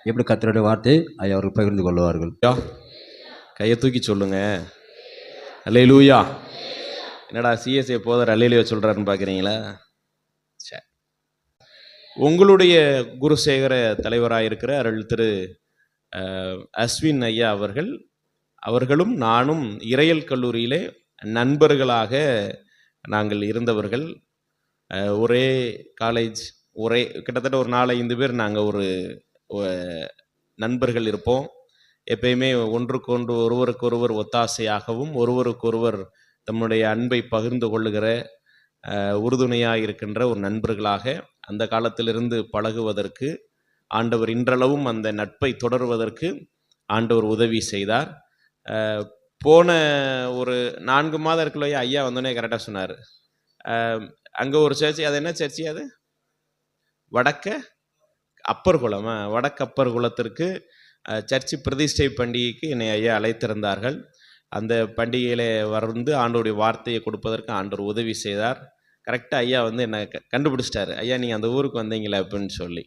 எப்படி கர்த்தருடைய வார்த்தை ஐயா அவர்கள் பகிர்ந்து கொள்வார்கள். கையை தூக்கி சொல்லுங்க. அல்லேலூயா. என்னடா சிஎஸ்ஏ போதர் அல்லேலூயா சொல்றாருன்னு பார்க்குறீங்களா? சரி. உங்களுடைய குருசேகர தலைவராக இருக்கிற அருள் திரு அஸ்வின் ஐயா அவர்களும் நானும் இறையல் கல்லூரியிலே நண்பர்களாக நாங்கள் இருந்தவர்கள். ஒரே காலேஜ், கிட்டத்தட்ட ஒரு 4-5 பேர் நாங்கள் ஒரு நண்பர்கள் இருப்போம். எப்பயுமே ஒன்றுக்கொன்று ஒருவருக்கொருவர் ஒத்தாசையாகவும் ஒருவருக்கொருவர் தம்முடைய அன்பை பகிர்ந்து கொள்ளுகிற உறுதுணையாக இருக்கின்ற ஒரு நண்பர்களாக அந்த காலத்திலிருந்து பழகுவதற்கு ஆண்டவர் இன்றளவும் அந்த நட்பை தொடர்வதற்கு ஆண்டவர் உதவி செய்தார். போன ஒரு 4 மாதம் இருக்குல்லையா, ஐயா வந்தோடனே கரெக்டாக சொன்னார். அங்கே ஒரு சர்ச்சு, அது என்ன சர்ச்சு, அது வடக்கு அப்பர் குளத்திற்கு சர்ச்சு பிரதிஷ்டை பண்டிகைக்கு என்னை ஐயா அழைத்திருந்தார்கள். அந்த பண்டிகையில் வந்து ஆண்டவருடைய வார்த்தையை கொடுப்பதற்கு ஆண்டவர் உதவி செய்தார். கரெக்டாக ஐயா வந்து என்னை கண்டுபிடிச்சிட்டாரு. ஐயா நீங்கள் அந்த ஊருக்கு வந்தீங்களே அப்படின்னு சொல்லி.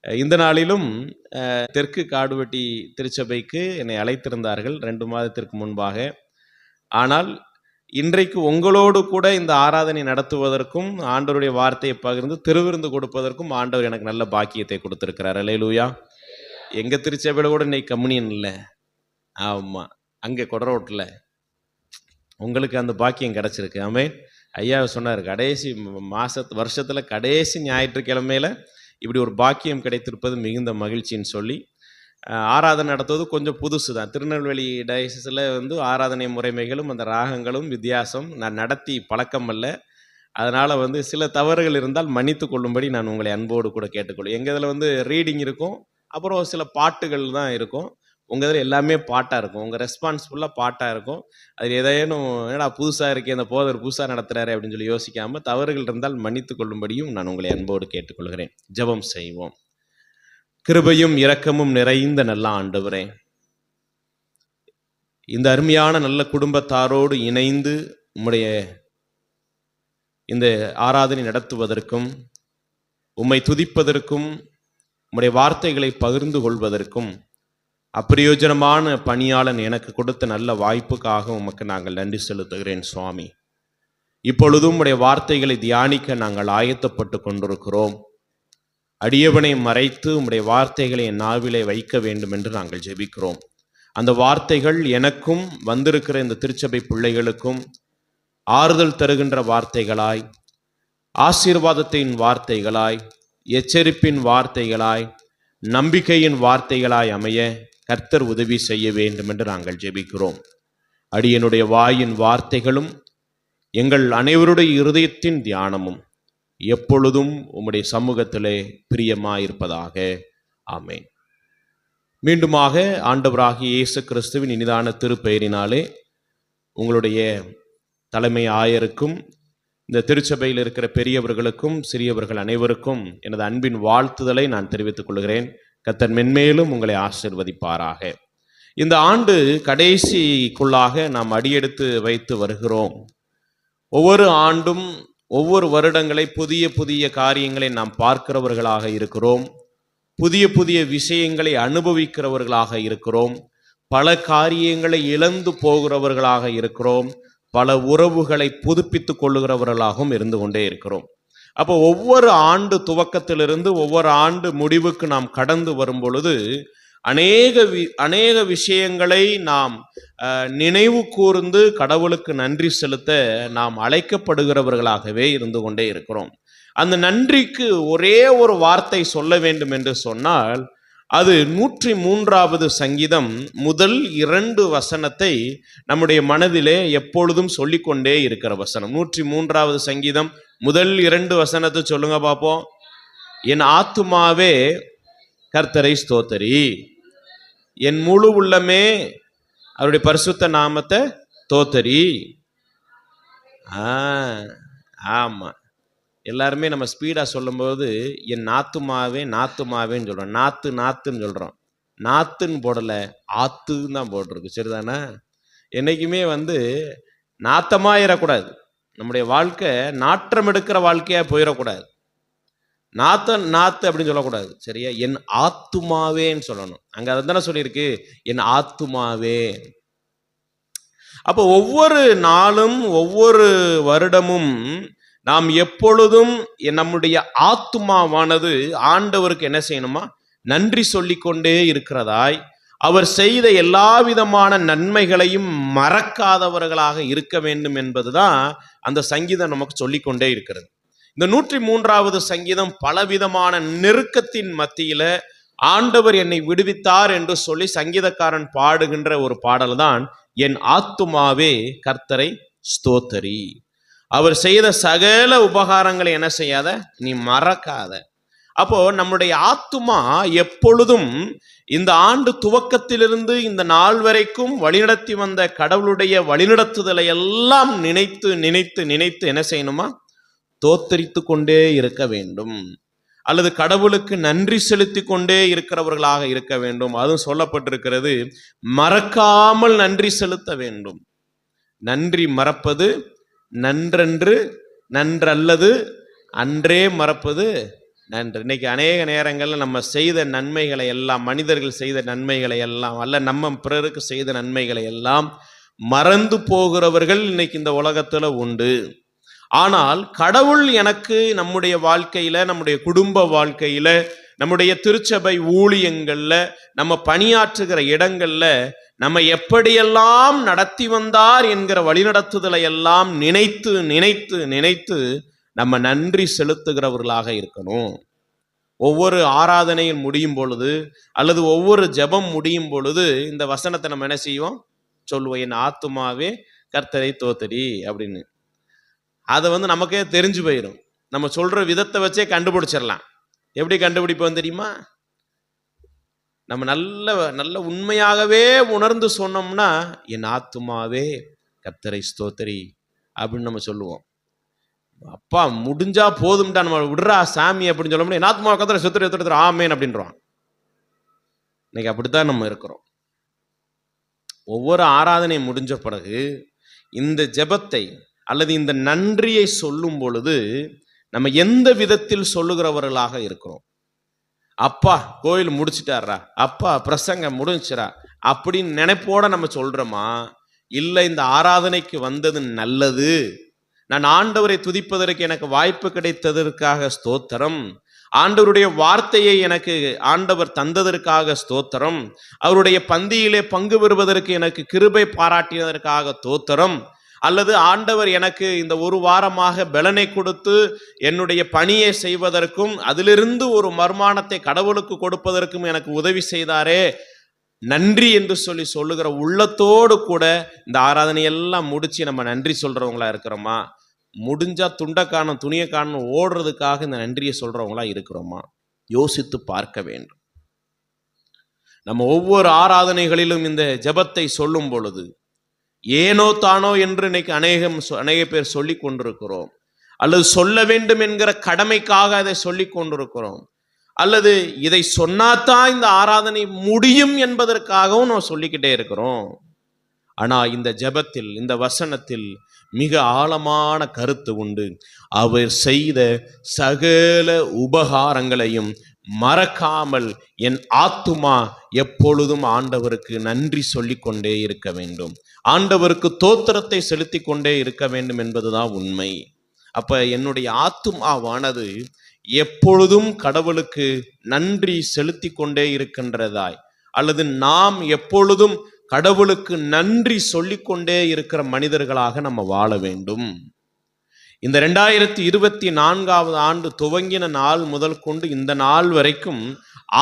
இந்த நாளிலும் தெற்கு காடுவெட்டி திருச்சபைக்கு என்னை அழைத்திருந்தார்கள் 2 மாதத்திற்கு முன்பாக. ஆனால் இன்றைக்கு உங்களோடு கூட இந்த ஆராதனை நடத்துவதற்கும் ஆண்டவருடைய வார்த்தையை பகிர்ந்து திருவிருந்து கொடுப்பதற்கும் ஆண்டவர் எனக்கு நல்ல பாக்கியத்தை கொடுத்துருக்கிறார். அல்லேலூயா. எங்கள் திருச்சபையில் கூட இன்னைக்கு கம்யூனியன் இல்லை. ஆமாம், அங்கே கொடரோட்டில் உங்களுக்கு அந்த பாக்கியம் கிடச்சிருக்கு. ஆமென். ஐயா சொன்னார், கடைசி வருஷத்தில் கடைசி ஞாயிற்றுக்கிழமையில் இப்படி ஒரு பாக்கியம் கிடைத்திருப்பது மிகுந்த மகிழ்ச்சின்னு சொல்லி. ஆராதனை நடத்துவது கொஞ்சம் புதுசு தான். திருநெல்வேலி டயசிஸில் வந்து ஆராதனை முறைமைகளும் அந்த ராகங்களும் வித்தியாசம். நான் நடத்தி பழக்கம் அல்ல. அதனால் வந்து சில தவறுகள் இருந்தால் மன்னித்து கொள்ளும்படி நான் உங்களை அன்போடு கூட கேட்டுக்கொள்ளும். எங்கள் இதில் வந்து ரீடிங் இருக்கும், அப்புறம் சில பாட்டுகள் தான் இருக்கும். உங்கள் இதில் எல்லாமே பாட்டாக இருக்கும். உங்கள் ரெஸ்பான்ஸ் ஃபுல்லாக பாட்டாக இருக்கும். அது ஏதேனும் என்னடா புதுசாக இருக்கே, அந்த போதர் புதுசாக நடத்துகிறாரு அப்படின்னு சொல்லி யோசிக்காமல் தவறுகள் இருந்தால் மன்னித்து கொள்ளும்படியும் நான் உங்களை அன்போடு கேட்டுக்கொள்கிறேன். ஜெபம் செய்வோம். கிருபையும் இரக்கமும் நிறைந்த நல்ல ஆண்டவரே, இந்த அருமையான நல்ல குடும்பத்தாரோடு இணைந்து உம்முடைய இந்த ஆராதனை நடத்துவதற்கும் உம்மை துதிப்பதற்கும் உம்முடைய வார்த்தைகளை பகிர்ந்து கொள்வதற்கும் அப்பிரயோஜனமான பணியாளன் எனக்கு கொடுத்த நல்ல வாய்ப்புக்காக உமக்கு நாங்கள் நன்றி செலுத்துகிறேன் சுவாமி. இப்பொழுதும் உம்முடைய வார்த்தைகளை தியானிக்க நாங்கள் ஆயத்தப்பட்டு கொண்டிருக்கிறோம். அடியவனை மறைத்து உம்முடைய வார்த்தைகளை என் நாவிலே வைக்க வேண்டும் என்று நாங்கள் ஜெபிக்கிறோம். அந்த வார்த்தைகள் எனக்கும் வந்திருக்கிற இந்த திருச்சபை பிள்ளைகளுக்கும் ஆறுதல் தருகின்ற வார்த்தைகளாய், ஆசீர்வாதத்தின் வார்த்தைகளாய், எச்சரிப்பின் வார்த்தைகளாய், நம்பிக்கையின் வார்த்தைகளாய் அமைய கர்த்தர் உதவி செய்ய வேண்டும் என்று நாங்கள் ஜெபிக்கிறோம். அடியனுடைய வாயின் வார்த்தைகளும் எங்கள் அனைவருடைய இருதயத்தின் தியானமும் எப்பொழுதும் உம்முடைய சமூகத்திலே பிரியமாயிருப்பதாக. ஆமென். மீண்டுமாக ஆண்டவராகிய இயேசு கிறிஸ்துவின் இனிதான திருப்பெயரினாலே உங்களுடைய தலைமை ஆயருக்கும் இந்த திருச்சபையில் இருக்கிற பெரியவர்களுக்கும் சிறியவர்கள் அனைவருக்கும் எனது அன்பின் வாழ்த்துதலை நான் தெரிவித்துக் கொள்கிறேன். கர்த்தர் மென்மேலும் உங்களை ஆசீர்வதிப்பாராக. இந்த ஆண்டு கடைசிக்குள்ளாக நாம் அடியெடுத்து வைத்து வருகிறோம். ஒவ்வொரு ஆண்டும் ஒவ்வொரு வருடங்களை புதிய புதிய காரியங்களை நாம் பார்க்கிறவர்களாக இருக்கிறோம். புதிய புதிய விஷயங்களை அனுபவிக்கிறவர்களாக இருக்கிறோம். பல காரியங்களை இழந்து போகிறவர்களாக இருக்கிறோம். பல உறவுகளை புதுப்பித்து கொள்ளுகிறவர்களாகவும் இருந்து கொண்டே இருக்கிறோம். அப்போ ஒவ்வொரு ஆண்டு துவக்கத்திலிருந்து ஒவ்வொரு ஆண்டு முடிவுக்கு நாம் கடந்து வரும் பொழுது அநேக விஷயங்களை நாம் நினைவு கூர்ந்து கடவுளுக்கு நன்றி செலுத்த நாம் அழைக்கப்படுகிறவர்களாகவே இருந்து கொண்டே இருக்கிறோம். அந்த நன்றிக்கு ஒரே ஒரு வார்த்தை சொல்ல வேண்டும் என்று சொன்னால் அது 103வது சங்கீதம் முதல் 2 வசனத்தை நம்முடைய மனதிலே எப்பொழுதும் சொல்லிக்கொண்டே இருக்கிற வசனம். 103வது சங்கீதம் முதல் 2 வசனத்தை சொல்லுங்க பார்ப்போம். என் ஆத்துமாவே கர்த்தரை ஸ்தோத்தரி, என் முழு உள்ளமே அவருடைய பரிசுத்த நாமத்தை தோத்தரி. ஆமா, எல்லாருமே நம்ம ஸ்பீடா சொல்லும்போது என் நாத்துமாவேன்னு சொல்றோம். நாத்துன்னு சொல்றோம். நாத்துன்னு போடல, ஆத்துன்னு தான் போட்டிருக்கு. சரிதானே? என்னைக்குமே வந்து நாத்தமாயிடக்கூடாது. நம்முடைய வாழ்க்கை நாற்றம் எடுக்கிற வாழ்க்கையா போயிடக்கூடாது. நாத்து அப்படின்னு சொல்லக்கூடாது, சரியா? என் ஆத்துமாவேன்னு சொல்லணும். அங்க அதுதானே சொல்லியிருக்கு, என் ஆத்துமாவே. அப்போ ஒவ்வொரு நாளும் ஒவ்வொரு வருடமும் நாம் எப்பொழுதும் நம்முடைய ஆத்துமாவானது ஆண்டவருக்கு என்ன செய்யணுமா? நன்றி சொல்லிக்கொண்டே இருக்கிறதாய், அவர் செய்த எல்லா விதமான நன்மைகளையும் மறக்காதவர்களாக இருக்க வேண்டும் என்பதுதான் அந்த சங்கீதம் நமக்கு சொல்லிக்கொண்டே இருக்கிறது. இந்த 103வது சங்கீதம் பலவிதமான நெருக்கத்தின் மத்தியில ஆண்டவர் என்னை விடுவித்தார் என்று சொல்லி சங்கீதக்காரன் பாடுகின்ற ஒரு பாடல் தான் என் ஆத்துமாவே கர்த்தரை ஸ்தோத்தரி. அவர் செய்த சகல உபகாரங்களை என்ன செய்யாத, நீ மறக்காத. அப்போ நம்முடைய ஆத்துமா எப்பொழுதும் இந்த ஆண்டு துவக்கத்திலிருந்து இந்த நாள் வரைக்கும் வழிநடத்தி வந்த கடவுளுடைய வழிநடத்துதலை எல்லாம் நினைத்து நினைத்து நினைத்து என்ன செய்யணுமா? தோத்தரித்து கொண்டே இருக்க வேண்டும், அல்லது கடவுளுக்கு நன்றி செலுத்தி கொண்டே இருக்கிறவர்களாக இருக்க வேண்டும். அதுவும் சொல்லப்பட்டிருக்கிறது, மறக்காமல் நன்றி செலுத்த வேண்டும். நன்றி மறப்பது நன்றன்று, நன்றல்லது அன்றே மறப்பது நன்று. இன்னைக்கு அநேக நேரங்களில் நம்ம செய்த நன்மைகளை எல்லாம், மனிதர்கள் செய்த நன்மைகளை எல்லாம், அல்ல நம்ம பிறருக்கு செய்த நன்மைகளை எல்லாம் மறந்து போகிறவர்கள் இன்னைக்கு இந்த உலகத்துல உண்டு. ஆனால் கடவுள் எனக்கு நம்முடைய வாழ்க்கையில, நம்முடைய குடும்ப வாழ்க்கையில, நம்முடைய திருச்சபை ஊழியங்கள்ல, நம்ம பணியாற்றுகிற இடங்கள்ல நம்ம எப்படியெல்லாம் நடத்தி வந்தார் என்கிற வழிநடத்துதலை எல்லாம் நினைத்து நினைத்து நினைத்து நம்ம நன்றி செலுத்துகிறவர்களாக இருக்கணும். ஒவ்வொரு ஆராதனையில் முடியும் பொழுது அல்லது ஒவ்வொரு ஜெபம் முடியும் பொழுது இந்த வசனத்தை நம்ம என்ன செய்வோம்? சொல்லுவோம், என் ஆத்துமாவே கர்த்தரை தோத்தரி அப்படின்னு. அதை நமக்கே தெரிஞ்சு போயிடும். நம்ம சொல்ற விதத்தை வச்சே கண்டுபிடிச்சிடலாம். எப்படி கண்டுபிடிப்போம் தெரியுமா? நம்ம நல்ல நல்ல உண்மையாகவே உணர்ந்து சொன்னோம்னா, என் ஆத்துமாவே கர்த்தரை ஸ்தோத்தரி அப்படின்னு நம்ம சொல்லுவோம். அப்பா முடிஞ்சா போதும்டா, நம்ம விடுறா சாமி அப்படின்னு சொல்ல முடியும். என் ஆத்மா கர்த்தரை ஸ்தோத்தரி ஆமேன் அப்படின்றோம். இன்னைக்கு அப்படித்தான் நம்ம இருக்கிறோம். ஒவ்வொரு ஆராதனை முடிஞ்ச பிறகு இந்த ஜெபத்தை அல்லது இந்த நன்றியை சொல்லும் பொழுது நம்ம எந்த விதத்தில் சொல்லுகிறவர்களாக இருக்கிறோம்? அப்பா கோயில் முடிச்சிட்டாரா, அப்பா பிரசங்கம் முடிஞ்சிரா அப்படின்னு நினைப்போட நம்ம சொல்றோமா? இல்லை, இந்த ஆராதனைக்கு வந்தது நல்லது, நான் ஆண்டவரை துதிப்பதற்கு எனக்கு வாய்ப்பு கிடைத்ததற்காக ஸ்தோத்திரம், ஆண்டவருடைய வார்த்தையை எனக்கு ஆண்டவர் தந்ததற்காக ஸ்தோத்திரம், அவருடைய பந்தியிலே பங்கு பெறுவதற்கு எனக்கு கிருபை பாராட்டியதற்காக ஸ்தோத்திரம், அல்லது ஆண்டவர் எனக்கு இந்த ஒரு வாரமாக பலனை கொடுத்து என்னுடைய பணியை செய்வதற்கும் அதிலிருந்து ஒரு வருமானத்தை கடவுளுக்கு கொடுப்பதற்கும் எனக்கு உதவி செய்தாரே, நன்றி என்று சொல்லி சொல்லுகிற உள்ளத்தோடு கூட இந்த ஆராதனையெல்லாம் முடிச்சு நம்ம நன்றி சொல்றவங்களா இருக்கிறோமா? முடிஞ்சா துண்டை காணும் துணியை காணும் ஓடுறதுக்காக இந்த நன்றியை சொல்றவங்களா இருக்கிறோமா? யோசித்து பார்க்க வேண்டும். நம்ம ஒவ்வொரு ஆராதனைகளிலும் இந்த ஜெபத்தை சொல்லும் பொழுது ஏனோ தானோ என்று இன்னைக்கு அநேக பேர் சொல்லி கொண்டிருக்கிறோம், அல்லது சொல்ல வேண்டும் என்கிற கடமைக்காக அதை சொல்லி கொண்டிருக்கிறோம், அல்லது இதை சொன்னாதான் இந்த ஆராதனை முடியும் என்பதற்காகவும் நம்ம சொல்லிக்கிட்டே இருக்கிறோம். ஆனா இந்த ஜெபத்தில், இந்த வசனத்தில் மிக ஆழமான கருத்து உண்டு. அவர் செய்த சகல உபகாரங்களையும் மறக்காமல் என் ஆத்துமா எப்பொழுதும் ஆண்டவருக்கு நன்றி சொல்லிக் கொண்டே இருக்க வேண்டும், ஆண்டவருக்கு தோத்திரத்தை செலுத்தி கொண்டே இருக்க வேண்டும் என்பதுதான் உண்மை. அப்ப என்னுடைய ஆத்துமாவானது எப்பொழுதும் கடவுளுக்கு நன்றி செலுத்தி கொண்டே இருக்கின்றதாய், அல்லது நாம் எப்பொழுதும் கடவுளுக்கு நன்றி சொல்லிக்கொண்டே இருக்கிற மனிதர்களாக நம்ம வாழ வேண்டும். இந்த 2024வது ஆண்டு துவங்கின நாள் முதல் கொண்டு இந்த நாள் வரைக்கும்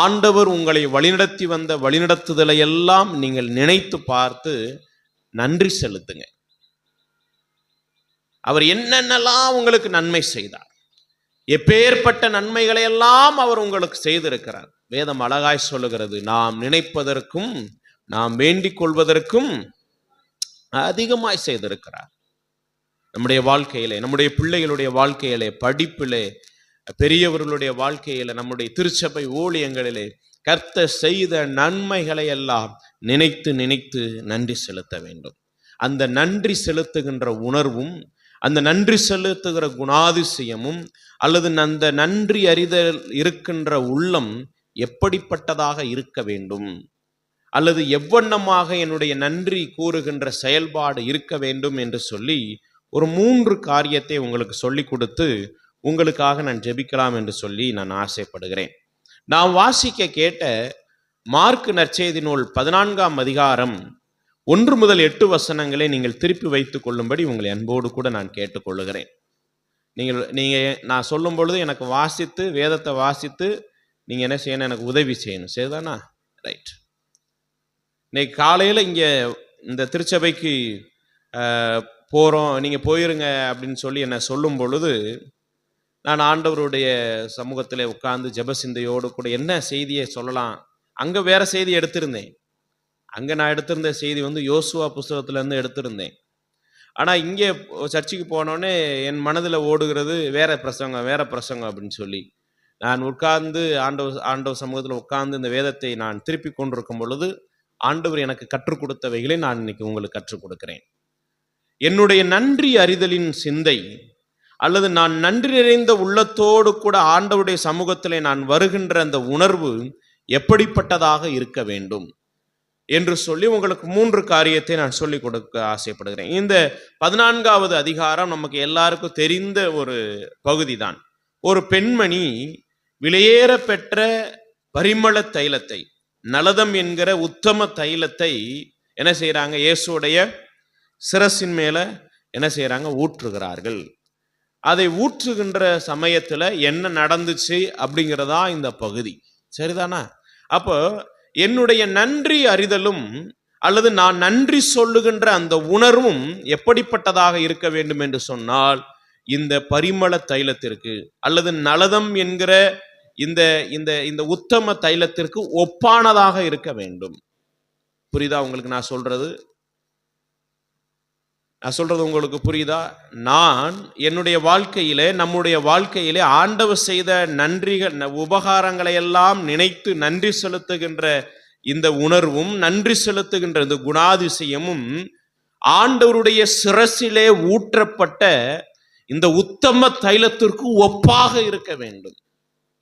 ஆண்டவர் உங்களை வழிநடத்தி வந்த வழிநடத்துதலை எல்லாம் நீங்கள் நினைத்து பார்த்து நன்றி செலுத்துங்க. அவர் என்னென்னலாம் உங்களுக்கு நன்மை செய்தார், எப்பேற்பட்ட நன்மைகளை எல்லாம் அவர் உங்களுக்கு செய்திருக்கிறார். வேதம் அழகாய் சொல்லுகிறது, நாம் நினைப்பதற்கும் நாம் வேண்டிக் கொள்வதற்கும் அதிகமாய் செய்திருக்கிறார். நம்முடைய வாழ்க்கையிலே, நம்முடைய பிள்ளைகளுடைய வாழ்க்கையிலே, படிப்பிலே, பெரியவர்களுடைய வாழ்க்கையில, நம்முடைய திருச்சபை ஊழியங்களிலே கர்த்தர் செய்த நன்மைகளை எல்லாம் நினைத்து நினைத்து நன்றி செலுத்த வேண்டும். அந்த நன்றி செலுத்துகின்ற உணர்வும் அந்த நன்றி செலுத்துகிற குணாதிசயமும் அல்லது அந்த நன்றி அறிதல் இருக்கின்ற உள்ளம் எப்படிப்பட்டதாக இருக்க வேண்டும், அல்லது எவ்வண்ணமாக என்னுடைய நன்றி கூறுகின்ற செயல்பாடு இருக்க வேண்டும் என்று சொல்லி ஒரு 3 காரியத்தை உங்களுக்கு சொல்லி கொடுத்து உங்களுக்காக நான் ஜெபிக்கலாம் என்று சொல்லி நான் ஆசைப்படுகிறேன். நான் வாசிக்க கேட்ட மார்க் நற்செய்தி நூல் 14ஆம் அதிகாரம் 1 முதல் 8 வசனங்களை நீங்கள் திருப்பி வைத்துக் கொள்ளும்படி உங்களை அன்போடு கூட நான் கேட்டுக்கொள்ளுகிறேன். நீங்கள் நான் சொல்லும் பொழுது எனக்கு வாசித்து வேதத்தை வாசித்து நீங்கள் என்ன செய்யணும், எனக்கு உதவி செய்யணும். சரிதானா? ரைட். இன்னைக்கு காலையில் இங்கே இந்த திருச்சபைக்கு போகிறோம், நீங்கள் போயிருங்க அப்படின்னு சொல்லி என்னை சொல்லும் பொழுது நான் ஆண்டவருடைய சமூகத்தில் உட்கார்ந்து ஜெபசிந்தையோடு கூட என்ன செய்தியை சொல்லலாம். அங்கே வேற செய்தி எடுத்திருந்தேன். அங்கே நான் எடுத்திருந்த செய்தி யோசுவா புஸ்தகத்திலேருந்து எடுத்திருந்தேன். ஆனால் இங்கே சர்ச்சுக்கு போனோடனே என் மனதில் ஓடுகிறது வேற பிரசங்கம் அப்படின்னு சொல்லி நான் உட்கார்ந்து ஆண்டவர் சமூகத்தில் உட்கார்ந்து இந்த வேதத்தை நான் திருப்பி கொண்டிருக்கும் பொழுது ஆண்டவர் எனக்கு கற்றுக் கொடுத்தவைகளை நான் இன்னைக்கு உங்களுக்கு கற்றுக் கொடுக்கிறேன். என்னுடைய நன்றி அறிதலின் சிந்தை அல்லது நான் நன்றி நிறைந்த உள்ளத்தோடு கூட ஆண்டவருடைய சமூகத்திலே நான் வருகின்ற அந்த உணர்வு எப்படிப்பட்டதாக இருக்க வேண்டும் என்று சொல்லி உங்களுக்கு 3 காரியத்தை நான் சொல்லிக் கொடுக்க ஆசைப்படுகிறேன். இந்த 14வது அதிகாரம் நமக்கு எல்லாருக்கும் தெரிந்த ஒரு பகுதி தான். ஒரு பெண்மணி விலையேற பெற்ற பரிமள தைலத்தை, நலதம் என்கிற உத்தம தைலத்தை என்ன செய்யறாங்க, இயேசுடைய சிரசின் மேல என்ன செய்யறாங்க, ஊற்றுகிறார்கள். அதை ஊற்றுகின்ற சமயத்துல என்ன நடந்துச்சு அப்படிங்கிறதா இந்த பகுதி. சரிதானா? அப்போ என்னுடைய நன்றி அறிதலும் அல்லது நான் நன்றி சொல்லுகின்ற அந்த உணர்வும் எப்படிப்பட்டதாக இருக்க வேண்டும் என்று சொன்னால் இந்த பரிமள தைலத்திற்கு அல்லது நலதம் என்கிற இந்த இந்த இந்த உத்தம தைலத்திற்கு ஒப்பானதாக இருக்க வேண்டும். புரியுதா உங்களுக்கு நான் சொல்றது உங்களுக்கு புரியுதா? நான் என்னுடைய வாழ்க்கையிலே, நம்முடைய வாழ்க்கையிலே ஆண்டவர் செய்த நன்றிகள் உபகாரங்களை எல்லாம் நினைத்து நன்றி செலுத்துகின்ற இந்த உணர்வும் நன்றி செலுத்துகின்ற இந்த குணாதிசயமும் ஆண்டவருடைய சிரசிலே ஊற்றப்பட்ட இந்த உத்தம தைலத்திற்கு ஒப்பாக இருக்க வேண்டும்.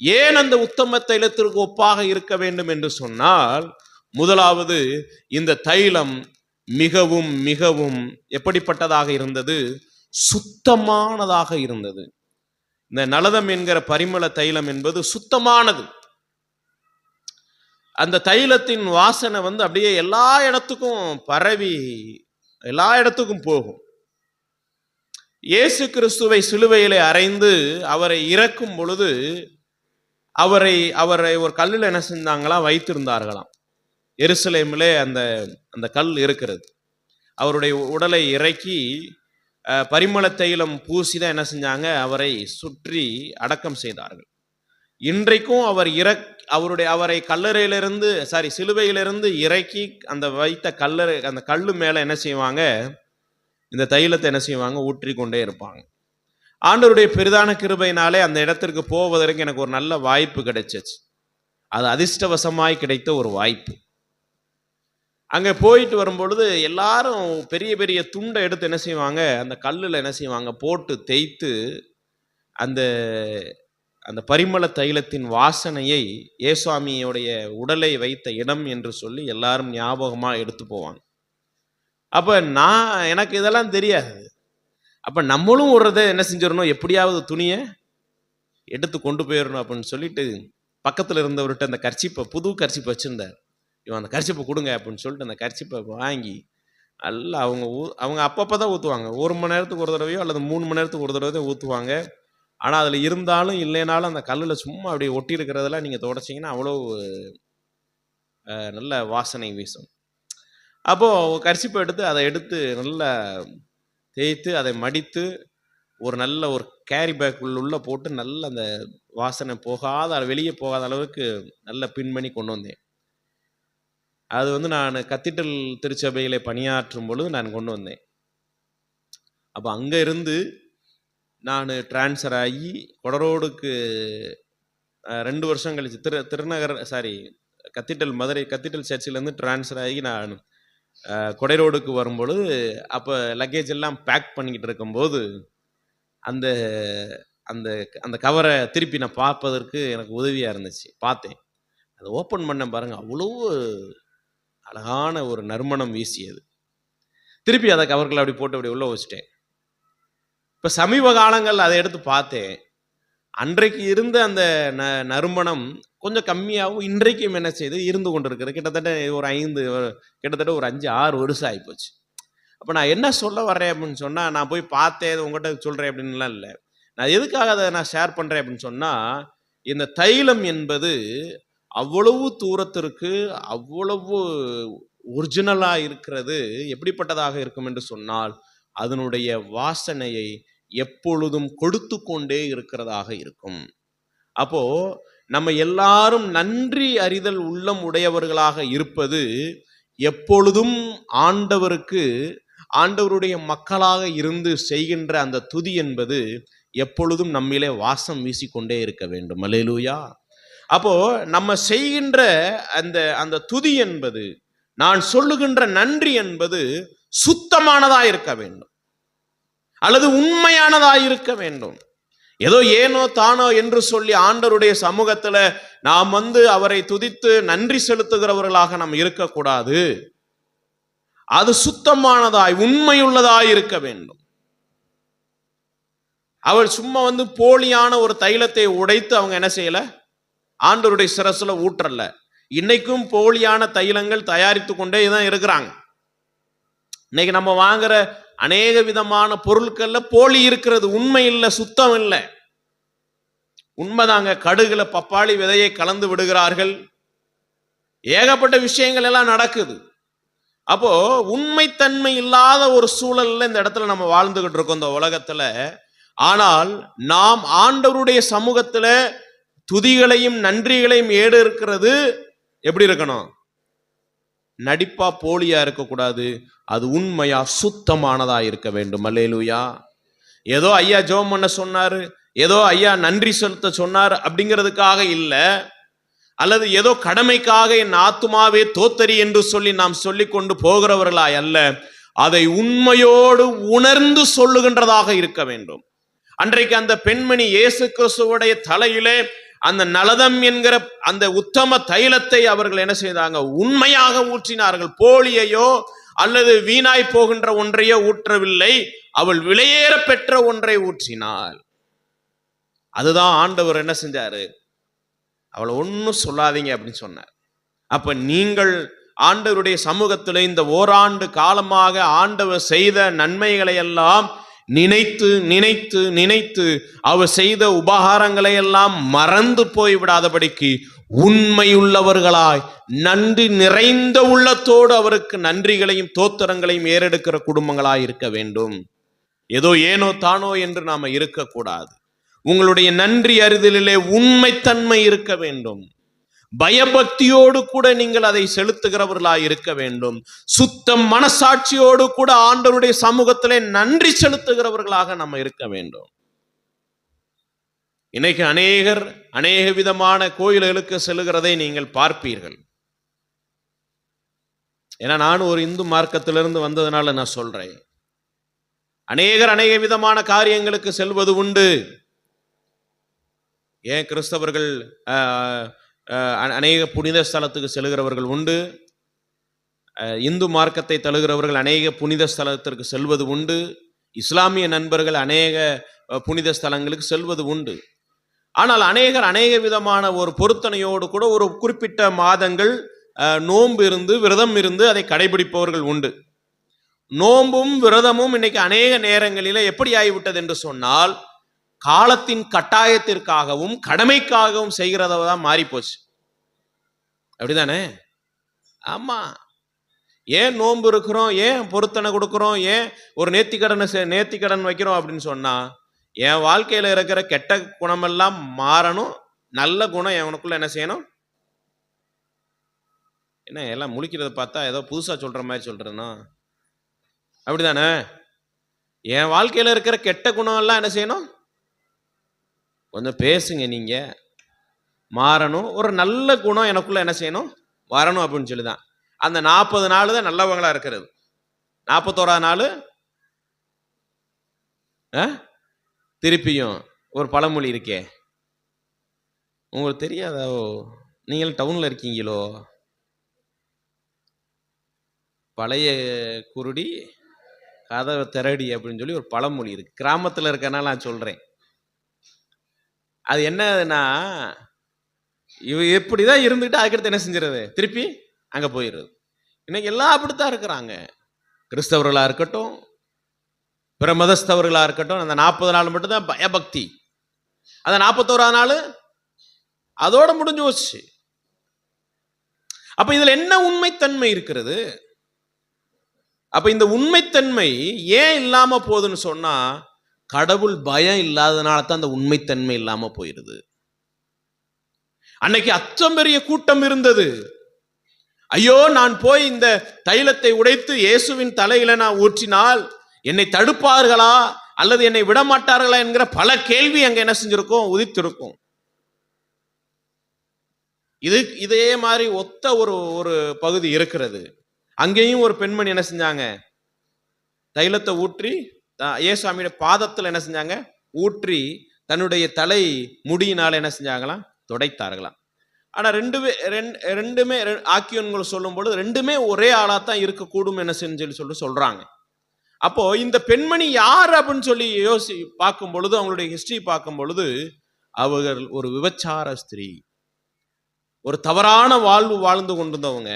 ஏன் அந்த உத்தம தைலத்திற்கு ஒப்பாக இருக்க வேண்டும் என்று சொன்னால், முதலாவது இந்த தைலம் மிகவும் மிகவும் எப்படிப்பட்டதாக இருந்தது, சுத்தமானதாக இருந்தது. இந்த நலதம் என்கிற பரிமள தைலம் என்பது சுத்தமானது. அந்த தைலத்தின் வாசனை அப்படியே எல்லா இடத்துக்கும் பரவி எல்லா இடத்துக்கும் போகும். இயேசு கிறிஸ்துவை சிலுவையிலே அறைந்து அவரை இறக்கும் பொழுது அவரை ஒரு கல்லில் என்ன செஞ்சாங்களாம், வைத்திருந்தார்களாம். எருசலேமிலே அந்த கல் இருக்கிறது. அவருடைய உடலை இறக்கி பரிமள தைலம் பூசி தான் என்ன செஞ்சாங்க, அவரை சுற்றி அடக்கம் செய்தார்கள். இன்றைக்கும் அவரை கல்லறையிலிருந்து சிலுவையிலிருந்து இறக்கி அந்த வைத்த அந்த கல்லு மேல என்ன செய்வாங்க, இந்த தைலத்தை என்ன செய்வாங்க, ஊற்றி கொண்டே இருப்பாங்க. ஆண்டவருடைய பெரிதான கிருபையினாலே அந்த இடத்திற்கு போவதற்கு எனக்கு ஒரு நல்ல வாய்ப்பு கிடைச்சிச்சு. அது அதிர்ஷ்டவசமாய் கிடைத்த ஒரு வாய்ப்பு. அங்கே போயிட்டு வரும்பொழுது எல்லாரும் பெரிய பெரிய துண்டை எடுத்து என்ன செய்வாங்க, அந்த கல்லில் என்ன செய்வாங்க, போட்டு தேய்த்து அந்த அந்த பரிமள தைலத்தின் வாசனையை ஏசுவாமியோடைய உடலை வைத்த இடம் என்று சொல்லி எல்லாரும் ஞாபகமாக எடுத்து போவாங்க. அப்போ எனக்கு இதெல்லாம் தெரியாது. அப்போ நம்மளும் ஒரு என்ன செஞ்சிடணும், எப்படியாவது துணியை எடுத்து கொண்டு போயிடணும் அப்படின்னு சொல்லிட்டு பக்கத்தில் இருந்தவர்கிட்ட அந்த புது கர்ச்சிப்பை வச்சுருந்தார். இவன் அந்த கர்ச்சிப்பை கொடுங்க அப்படின்னு சொல்லிட்டு அந்த கர்ச்சிப்பை வாங்கி நல்லா அவங்க அப்பப்போ தான் ஊற்றுவாங்க. 1 மணி நேரத்துக்கு ஒரு தடவையோ அல்லது 3 மணி நேரத்துக்கு ஒரு தடவை தான் ஊற்றுவாங்க. ஆனால் அதில் இருந்தாலும் இல்லைனாலும் அந்த கல்லில் சும்மா அப்படியே ஒட்டி இருக்கிறதெல்லாம் நீங்கள் தொடச்சிங்கன்னா அவ்வளோ நல்ல வாசனை வீசும். அப்போது கர்ச்சிப்பை அதை எடுத்து நல்லா தேய்த்து அதை மடித்து ஒரு நல்ல ஒரு கேரி பேக் உள்ளே போட்டு நல்ல அந்த வாசனை வெளியே போகாத அளவுக்கு நல்ல பின்பணி கொண்டு வந்தேன். அது நான் கத்தீட்ரல் திருச்சபையில் பணியாற்றும் பொழுது நான் கொண்டு வந்தேன். அப்போ அங்கே இருந்து நான் டிரான்ஸ்ஃபர் ஆகி கொடரோடுக்கு 2 வருஷம் கழிச்சு திருநகர் கத்தீட்ரல் மதுரை கத்தீட்ரல் சர்ச்சிலேருந்து டிரான்ஸ்ஃபர் ஆகி நான் கொடை ரோடுக்கு வரும்பொழுது அப்போ லக்கேஜ் எல்லாம் பேக் பண்ணிக்கிட்டு இருக்கும்போது அந்த அந்த அந்த கவரை திருப்பி நான் பார்ப்பதற்கு எனக்கு உதவியாக இருந்துச்சு. பார்த்தேன். அதை ஓப்பன் பண்ண பாருங்க, அவ்வளோ அழகான ஒரு நறுமணம் வீசியது. திருப்பி அதை கவர்கள் அப்படி போட்டு அப்படி உள்ளே வச்சுட்டேன். இப்போ சமீப காலங்கள் அதை எடுத்து பார்த்தேன். அன்றைக்கு இருந்த அந்த நறுமணம் கொஞ்சம் கம்மியாகவும் இன்றைக்கும் என்ன செய்து இருந்து கொண்டு இருக்கிறது. கிட்டத்தட்ட ஒரு 5-6 வருஷம் ஆகிப்போச்சு. அப்போ நான் என்ன சொல்ல வர்றேன் அப்படின்னு சொன்னால், நான் போய் பார்த்தேன் உங்கள்கிட்ட சொல்கிறேன் அப்படின்லாம் இல்லை. நான் எதுக்காக அதை நான் ஷேர் பண்ணுறேன் அப்படின்னு சொன்னால், இந்த தைலம் என்பது அவ்வளவு தூரத்திற்கு அவ்வளவு ஒரிஜினலாக இருக்கிறது எப்படிப்பட்டதாக இருக்கும் என்று சொன்னால், அதனுடைய வாசனையை எப்பொழுதும் கொடுத்து கொண்டே இருக்கிறதாக இருக்கும். அப்போ நம்ம எல்லாரும் நன்றி அறிதல் உள்ளம் உடையவர்களாக இருப்பது எப்பொழுதும் ஆண்டவருடைய மக்களாக இருந்து செய்கின்ற அந்த துதி என்பது எப்பொழுதும் நம்மிலே வாசம் வீசிக்கொண்டே இருக்க வேண்டும். அல்லேலூயா. அப்போ நம்ம செய்கின்ற அந்த துதி என்பது, நான் சொல்லுகின்ற நன்றி என்பது சுத்தமானதா இருக்க வேண்டும், அல்லது உண்மையானதா இருக்க வேண்டும். ஏதோ ஏனோ தானோ என்று சொல்லி ஆண்டவருடைய சமூகத்துல நாம் அவரை துதித்து நன்றி செலுத்துகிறவர்களாக நாம் இருக்கக்கூடாது. அது சுத்தமானதாய் உண்மையுள்ளதாய் இருக்க வேண்டும். அவள் சும்மா போலியான ஒரு தைலத்தை உடைத்து அவங்க என்ன செய்யல, ஆண்டவருடைய சிரசுல ஊற்றல. இன்னைக்கும் போலியான தைலங்கள் தயாரித்து கொண்டே தான் இருக்கிறாங்க. இன்னைக்கு நம்ம வாங்குற அநேக விதமான பொருட்கள்ல போலி இருக்கிறது, உண்மை இல்லை, சுத்தம் இல்லை. உண்மைதாங்க, கடுகுல பப்பாளி விதையை கலந்து விடுகிறார்கள். ஏகப்பட்ட விஷயங்கள் எல்லாம் நடக்குது. அப்போ உண்மைத்தன்மை இல்லாத ஒரு சூழல்ல இந்த இடத்துல நம்ம வாழ்ந்துகிட்டு இருக்கோம் இந்த உலகத்துல. ஆனால் நாம் ஆண்டவருடைய சமூகத்துல துதிகளையும் நன்றிகளையும் ஏடு இருக்கிறது எப்படி இருக்கணும்? நடிப்பா போலியா இருக்கக்கூடாது, அது உண்மையா சுத்தமானதா இருக்க வேண்டும். அல்லேலூயா. ஏதோ ஐயா ஜெபம் பண்ண சொன்னாரு, ஏதோ ஐயா நன்றி செலுத்த சொன்னார் அப்படிங்கிறதுக்காக இல்லை, அல்லது ஏதோ கடமைக்காக என் ஆத்துமாவே தோத்தரி என்று சொல்லி நாம் சொல்லிக் கொண்டு போகிறவர்களாய் அல்ல, அதை உண்மையோடு உணர்ந்து சொல்லுகின்றதாக இருக்க வேண்டும். அன்றைக்கு அந்த பெண்மணி இயேசு கிறிஸ்துவுடைய தலையிலே அந்த நலதம் என்கிற அந்த உத்தம தைலத்தை அவர்கள் என்ன செய்தாங்க? உண்மையாக ஊற்றினார்கள். போலியையோ அல்லது வீணாய் போகின்ற ஒன்றையோ ஊற்றவில்லை, அவள் விலையேற பெற்ற ஒன்றை ஊற்றினாள். அதுதான் ஆண்டவர் என்ன செஞ்சாரு? அவளை ஒன்னும் சொல்லாதீங்க அப்படின்னு சொன்னார். அப்ப நீங்கள் ஆண்டவருடைய சமூகத்தில் இந்த ஓராண்டு காலமாக ஆண்டவர் செய்த நன்மைகளை எல்லாம் நினைத்து நினைத்து நினைத்து அவர் செய்த உபகாரங்களை எல்லாம் மறந்து போய்விடாதபடிக்கு உண்மையுள்ளவர்களாய் நன்றி நிறைந்த உள்ளத்தோடு அவருக்கு நன்றிகளையும் தோத்திரங்களையும் ஏறெடுக்கிற குடும்பங்களாய் இருக்க வேண்டும். ஏதோ ஏனோ தானோ என்று நாம இருக்கக்கூடாது. உங்களுடைய நன்றி அறிதலிலே உண்மைத்தன்மை இருக்க வேண்டும். பயபக்தியோடு கூட நீங்கள் அதை செலுத்துகிறவர்களாய் இருக்க வேண்டும். சுத்த மனசாட்சியோடு கூட ஆண்டவருடைய சமூகத்திலே நன்றி செலுத்துகிறவர்களாக நம்ம இருக்க வேண்டும். இன்னைக்கு அநேக விதமான கோயில்களுக்கு செல்லுகிறதை நீங்கள் பார்ப்பீர்கள். ஏன்னா நானும் ஒரு இந்து மார்க்கத்திலிருந்து வந்ததுனால நான் சொல்றேன். அநேக விதமான காரியங்களுக்கு செல்வது உண்டு. ஏன் கிறிஸ்தவர்கள் அநேக புனித ஸ்தலத்துக்கு செல்கிறவர்கள் உண்டு. இந்து மார்க்கத்தை தழுகிறவர்கள் அநேக புனித ஸ்தலத்திற்கு செல்வது உண்டு. இஸ்லாமிய நண்பர்கள் அநேக புனித ஸ்தலங்களுக்கு செல்வது உண்டு. ஆனால் அநேக விதமான ஒரு பொருத்தனையோடு கூட ஒரு குறிப்பிட்ட மாதங்கள் நோன்பு இருந்து விரதம் இருந்து அதை கடைபிடிப்பவர்கள் உண்டு. நோன்பும் விரதமும் இன்னைக்கு அநேக நேரங்களில எப்படி ஆகிவிட்டது என்று சொன்னால், காலத்தின் கட்டாயத்திற்காகவும் கடமைக்காகவும் செய்கிறதா தான் மாறி போச்சு. அப்படிதானே? ஆமா. ஏன் நோன்பு இருக்கிறோம், ஏன் பொருத்தனை கொடுக்கிறோம், ஏன் ஒரு நேர்த்திக்கடன் வைக்கிறோம் அப்படின்னு சொன்னா, என் வாழ்க்கையில இருக்கிற கெட்ட குணமெல்லாம் மாறணும், நல்ல குணம் எனக்குள்ள என்ன செய்யணும். என்ன எல்லாம் முழிக்கிறத பார்த்தா ஏதோ புதுசா சொல்ற மாதிரி சொல்றேன்னா, அப்படிதானே? என் வாழ்க்கையில இருக்கிற கெட்ட குணம் எல்லாம் என்ன செய்யணும்? கொஞ்சம் பேசுங்க, நீங்க மாறணும். ஒரு நல்ல குணம் எனக்குள்ள என்ன செய்யணும்? வரணும் அப்படின்னு சொல்லிதான். அந்த 40 நாள் தான் நல்லவங்களா இருக்கிறது. 41ஆம் நாள் திருப்பியும் ஒரு பழமொழி இருக்கே, உங்களுக்கு தெரியாதோ? நீங்கள் டவுன்ல இருக்கீங்களோ? பழைய குருடி கதவை திரடி அப்படின்னு சொல்லி ஒரு பழமொழி இருக்கு. கிராமத்தில் இருக்கனால நான் சொல்றேன். அது என்னதுன்னா, இவ எப்படிதான் இருந்துட்டு அதுக்கடுத்து என்ன செஞ்சிருது, திருப்பி அங்க போயிடுறது. இன்னைக்கு எல்லாம் அப்படித்தான் இருக்கிறாங்க. கிறிஸ்தவர்களா இருக்கட்டும், பிற மதஸ்தவர்களா இருக்கட்டும், அந்த 40 நாள் மட்டும்தான் பயபக்தி. அந்த 41ஆம் நாள் அதோட முடிஞ்சு போச்சு. அப்ப இதுல என்ன உண்மைத்தன்மை இருக்கிறது? அப்ப இந்த உண்மைத்தன்மை ஏன் இல்லாம போகுதுன்னு சொன்னா, கடவுள் பயம் இல்லாதனால தான் அந்த உண்மைத்தன்மை இல்லாம போயிருது. அன்னைக்கு அச்சம் பெரிய கூட்டம் இருந்தது. ஐயோ, நான் போய் இந்த தைலத்தை உடைத்து இயேசுவின் தலையில நான் ஊற்றினால் என்னை தடுப்பார்களா அல்லது என்னை விடமாட்டார்களா என்கிற பல கேள்வி அங்க என்ன செஞ்சிருக்கும், உதித்திருக்கும். இதே மாதிரி ஒத்த ஒரு பகுதி இருக்கிறது. அங்கேயும் ஒரு பெண்மணி என்ன செஞ்சாங்க, தைலத்தை ஊற்றி இயேசுவின் பாதத்தில் என்ன செஞ்சாங்க, ஊற்றி தன்னுடைய தலை முடியினால என்ன செஞ்சாங்களாம், துடைத்தார்களாம். ஆனா ரெண்டுமே ஆக்கியோன்கள் சொல்லும் பொழுது ரெண்டுமே ஒரே ஆளா தான் இருக்கக்கூடும் என்ன சொல்லி சொல்றாங்க. அப்போ இந்த பெண்மணி யார் அப்படின்னு சொல்லி பார்க்கும் பொழுது, அவங்களுடைய ஹிஸ்டரி பார்க்கும் பொழுது, அவர்கள் ஒரு விபச்சார ஸ்திரீ, ஒரு தவறான வாழ்வு வாழ்ந்து கொண்டிருந்தவங்க.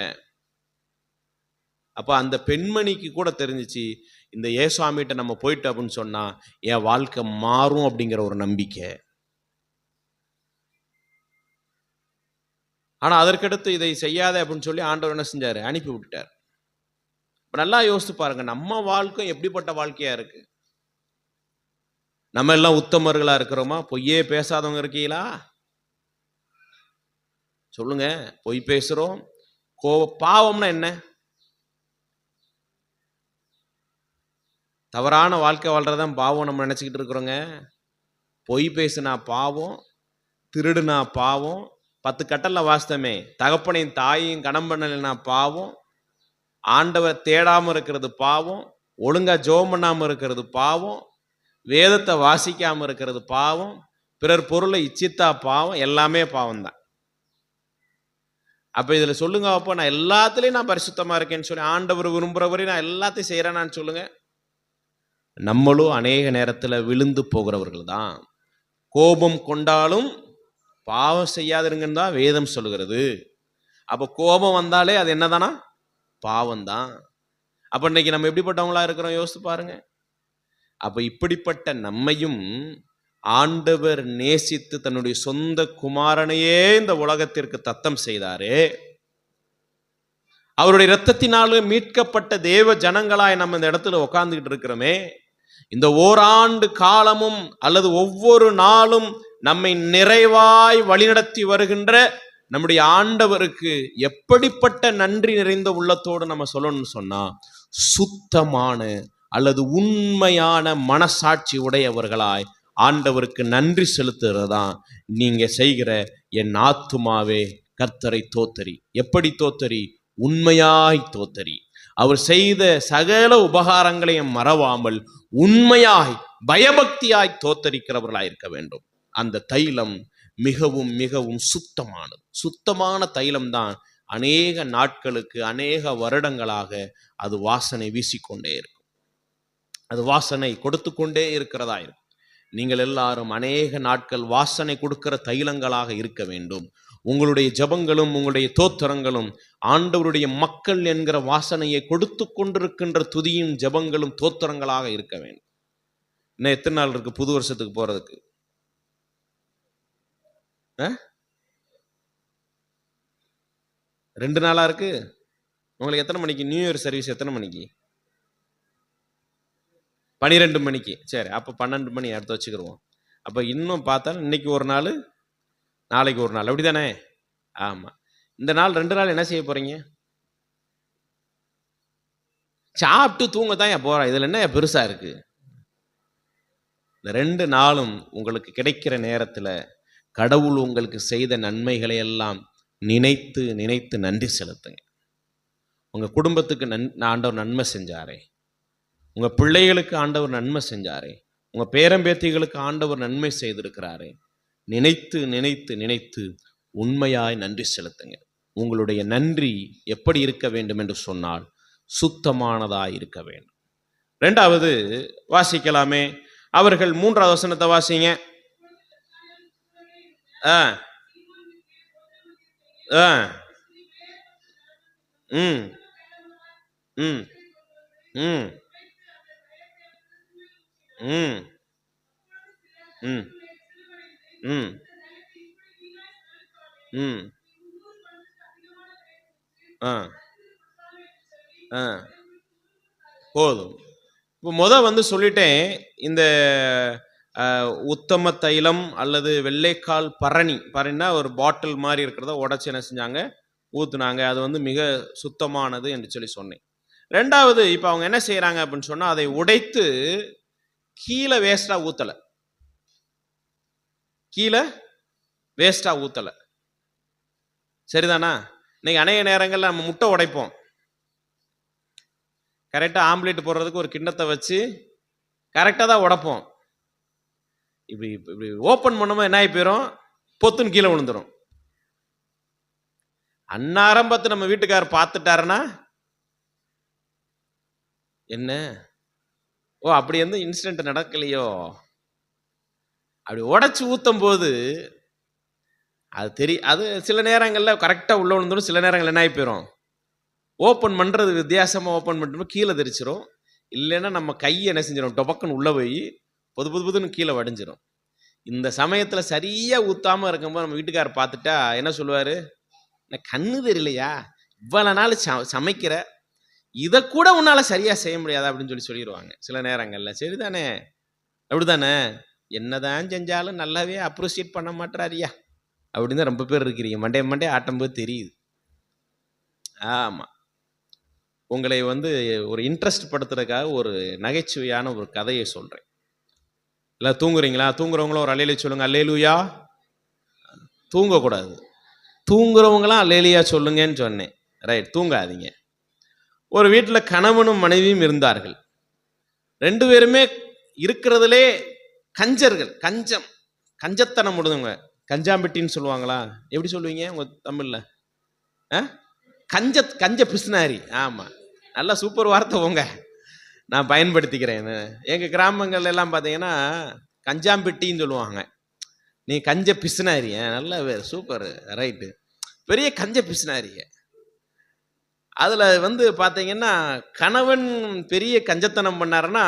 அப்ப அந்த பெண்மணிக்கு கூட தெரிஞ்சிச்சு, இந்த இயேசுவாமிட்ட நம்ம போயிட்டு அப்படின்னு சொன்னா என் வாழ்க்கை மாறும் அப்படிங்கிற ஒரு நம்பிக்கை. ஆனா அதற்கடுத்து இதை செய்யாத அப்படின்னு சொல்லி ஆண்டவர் என்ன செஞ்சாரு, அனுப்பி விட்டுட்டார். நல்லா யோசித்து பாருங்க, நம்ம வாழ்க்கை எப்படிப்பட்ட வாழ்க்கையா இருக்கு? நம்ம எல்லாம் உத்தமர்களா இருக்கிறோமா? பொய்யே பேசாதவங்க இருக்கீங்களா? சொல்லுங்க. பொய் பேசுறோம். பாவம்னா என்ன? தவறான வாழ்க்கை வாழ்றதான் பாவம் நம்ம நினைச்சுக்கிட்டு இருக்கிறோங்க. பொய் பேசுனா பாவம், திருடுனா பாவம், 10 கட்டளை வாஸ்தமே, தகப்பனையும் தாயையும் கணம் பண்ணலைன்னா பாவம், ஆண்டவர் தேடாம இருக்கிறது பாவம், ஒழுங்கா ஜெபம் பண்ணாம இருக்கிறது பாவம், வேதத்தை வாசிக்காம இருக்கிறது பாவம், பிறர் பொருளை இச்சித்தா பாவம், எல்லாமே பாவம் தான். அப்ப இதுல சொல்லுங்க, அப்போ நான் எல்லாத்துலயும் நான் பரிசுத்தமா இருக்கேன்னு சொல்லி ஆண்டவர் விரும்புறவரை நான் எல்லாத்தையும் செய்யறேன்னு சொல்லுங்க. நம்மளும் அநேக நேரத்துல விழுந்து போகிறவர்கள் தான். கோபம் கொண்டாலும் பாவம் செய்யாதிருங்கன்னு தான் வேதம் சொல்லுகிறது. அப்ப கோபம் வந்தாலே அது என்னதானா, பாவம் தான். அப்ப இன்னைக்கு நம்ம எப்படிப்பட்டவங்களா இருக்கிறோம் யோசித்து பாருங்க. அப்ப இப்படிப்பட்ட நம்மையும் ஆண்டவர் நேசித்து தன்னுடைய சொந்த குமாரனையே இந்த உலகத்திற்கு தத்தம் செய்தாரே. அவருடைய இரத்தத்தினாலும் மீட்கப்பட்ட தேவ ஜனங்களாய் நம்ம இந்த இடத்துல உட்கார்ந்துகிட்டு இருக்கிறோமே. இந்த ஓராண்டு காலமும் அல்லது ஒவ்வொரு நாளும் நம்மை நிறைவாய் வழிநடத்தி வருகின்ற நம்முடைய ஆண்டவருக்கு எப்படிப்பட்ட நன்றி நிறைந்த உள்ளத்தோடு நம்ம சொல்லணும்னு சொன்னா, சுத்தமான அல்லது உண்மையான மனசாட்சி உடையவர்களாய் ஆண்டவருக்கு நன்றி செலுத்துறதுதான் நீங்க செய்கிற என் ஆத்துமாவே கர்த்தரை தோத்தரி. எப்படி தோத்தரி? உண்மையாய் தோத்தரி. அவர் செய்த சகல உபகாரங்களையும் மறவாமல் உண்மையாய் பயபக்தியாய் தோத்தரிக்கிறவர்களாய் இருக்க வேண்டும். அந்த தைலம் மிகவும் மிகவும் சுத்தமானது. சுத்தமான தைலம் தான் அநேக நாட்களுக்கு அநேக வருடங்களாக அது வாசனை வீசிக்கொண்டே இருக்கும். அது வாசனை கொடுத்து கொண்டே இருக்கிறதா இருக்கும். நீங்கள் எல்லாரும் அநேக நாட்கள் வாசனை கொடுக்கிற தைலங்களாக இருக்க வேண்டும். உங்களுடைய ஜபங்களும் உங்களுடைய தோத்திரங்களும் ஆண்டவருடைய மக்கள் என்கிற வாசனையை கொடுத்து கொண்டிருக்கின்ற துதியும் ஜபங்களும் தோத்திரங்களாக இருக்க வேண்டும். இன்னும் எத்தனை நாள் இருக்கு புது வருஷத்துக்கு போறதுக்கு? 2 நாளா இருக்கு. உங்களுக்கு எத்தனை மணிக்கு நியூ இயர் சர்வீஸ்? எத்தனை மணிக்கு? 12 மணிக்கு. சரி, அப்போ 12 மணி அடுத்து வச்சுக்கிடுவோம். அப்போ இன்னும் பார்த்தா இன்னைக்கு ஒரு நாள், நாளைக்கு ஒரு நாள், அப்படிதானே? ஆமாம். இந்த நாள் 2 நாள் என்ன செய்ய போறீங்க? சாப்பிட்டு தூங்க தான் போகிறோம். இதில் என்ன பெருசாக இருக்கு? இந்த 2 நாளும் உங்களுக்கு கிடைக்கிற நேரத்தில் கடவுள் உங்களுக்கு செய்த நன்மைகளை எல்லாம் நினைத்து நினைத்து நன்றி செலுத்துங்க. உங்கள் குடும்பத்துக்கு ஆண்டவர் நன்மை செஞ்சாரே, உங்கள் பிள்ளைகளுக்கு ஆண்டவர் நன்மை செஞ்சாரே, உங்கள் பேரம்பேத்திகளுக்கு ஆண்டவர் நன்மை செய்திருக்கிறாரே, நினைத்து நினைத்து நினைத்து உண்மையாய் நன்றி செலுத்துங்க. உங்களுடைய நன்றி எப்படி இருக்க வேண்டும் என்று சொன்னால் சுத்தமானதாய் இருக்க வேண்டும். 2வது வாசிக்கலாமே, அவர்கள் 3வது வசனத்தை வாசிங்க. ஆ ஆ ம் ம் ம் ம் ம் ம் ம் ஆ ஆ போதும். இப்போ சொல்லிட்டேன். இந்த உத்தம தைலம் அல்லது வெள்ளைக்கால் பரணினா ஒரு பாட்டில் மாதிரி இருக்கிறத உடச்சி என்ன செஞ்சாங்க, ஊத்துனாங்க. அது மிக சுத்தமானது என்று சொல்லி சொன்னேன். 2வது இப்போ அவங்க என்ன செய்யறாங்க அப்படின்னு சொன்னா, அதை உடைத்து கீழே வேஸ்டா ஊத்தல, கீழே வேஸ்டா ஊத்தல. சரிதானா? இன்னைக்கு அநேக நேரங்கள்ல நம்ம முட்டை உடைப்போம், கரெக்டாக ஆம்லேட் போடுறதுக்கு ஒரு கிண்ணத்தை வச்சு கரெக்டாக தான் உடைப்போம். இப்படி இப்படி ஓப்பன் பண்ணும்போது என்ன ஆகி போயிடும், பொத்துன்னு கீழே விழுந்துடும். அன்னாரம்பத்து நம்ம வீட்டுக்காரர் பார்த்துட்டாருன்னா என்ன, ஓ அப்படி இன்சிடென்ட் நடக்கலையோ, அப்படி உடைச்சு ஊத்தும் போது அது சில நேரங்களில் கரெக்டாக உள்ள விழுந்துடும், சில நேரங்கள் என்ன ஆகி போயிடும், ஓப்பன் பண்ணுறது வித்தியாசமாக ஓப்பன் பண்ணிட்டு கீழே தெரிச்சிடும். இல்லைன்னா நம்ம கையை என்ன செஞ்சிடும், டொபக்குன்னு உள்ளே போய் புதுன்னு கீழே வடிஞ்சிடும். இந்த சமயத்தில் சரியாக ஊற்றாமல் இருக்கும்போது நம்ம வீட்டுக்காரர் பார்த்துட்டா என்ன சொல்லுவார், நான் கண்ணு தெரியலையா, இவ்வளோ நாள் சமைக்கிற, இதை கூட உன்னால் சரியாக செய்ய முடியாதா அப்படின்னு சொல்லிடுவாங்க சில நேரங்களில். சரிதானே? அப்படி தானே? என்னதான் செஞ்சாலும் நல்லாவே அப்ரிஷியேட் பண்ண மாட்டாரியா அப்படின்னு தான் ரொம்ப பேர் இருக்கிறீங்க. மண்டே ஆட்டும்போது தெரியுது. ஆமாம், உங்களை ஒரு இன்ட்ரெஸ்ட் படுத்துறதுக்காக ஒரு நகைச்சுவையான ஒரு கதையை சொல்கிறேன். இல்லை தூங்குறீங்களா? தூங்குறவங்களும் ஒரு அல்லேலூயா சொல்லுங்க. அல்லேலூயா. தூங்கக்கூடாது, தூங்குறவங்களாம் அல்லேலூயா சொல்லுங்கன்னு சொன்னேன். ரைட், தூங்காதீங்க. ஒரு வீட்டில் கணவனும் மனைவியும் இருந்தார்கள். 2 பேருமே இருக்கிறதுலே கஞ்சர்கள், கஞ்சத்தனம் முடிஞ்சவங்க. கஞ்சாம்பெட்டின்னு சொல்லுவாங்களா, எப்படி சொல்லுவீங்க உங்க தமிழ்ல? கஞ்ச பிசுனாரி. ஆமாம், நல்லா சூப்பர் வார்த்தை போங்க, நான் பயன்படுத்திக்கிறேன். எங்கள் கிராமங்கள்ல எல்லாம் பார்த்தீங்கன்னா கஞ்சாம்பெட்டின்னு சொல்லுவாங்க. நீ கஞ்ச பிசுனாரி, நல்ல சூப்பர், ரைட்டு, பெரிய கஞ்ச பிசுனாரி. அதில் பார்த்தீங்கன்னா கணவன் பெரிய கஞ்சத்தனம் பண்ணாருன்னா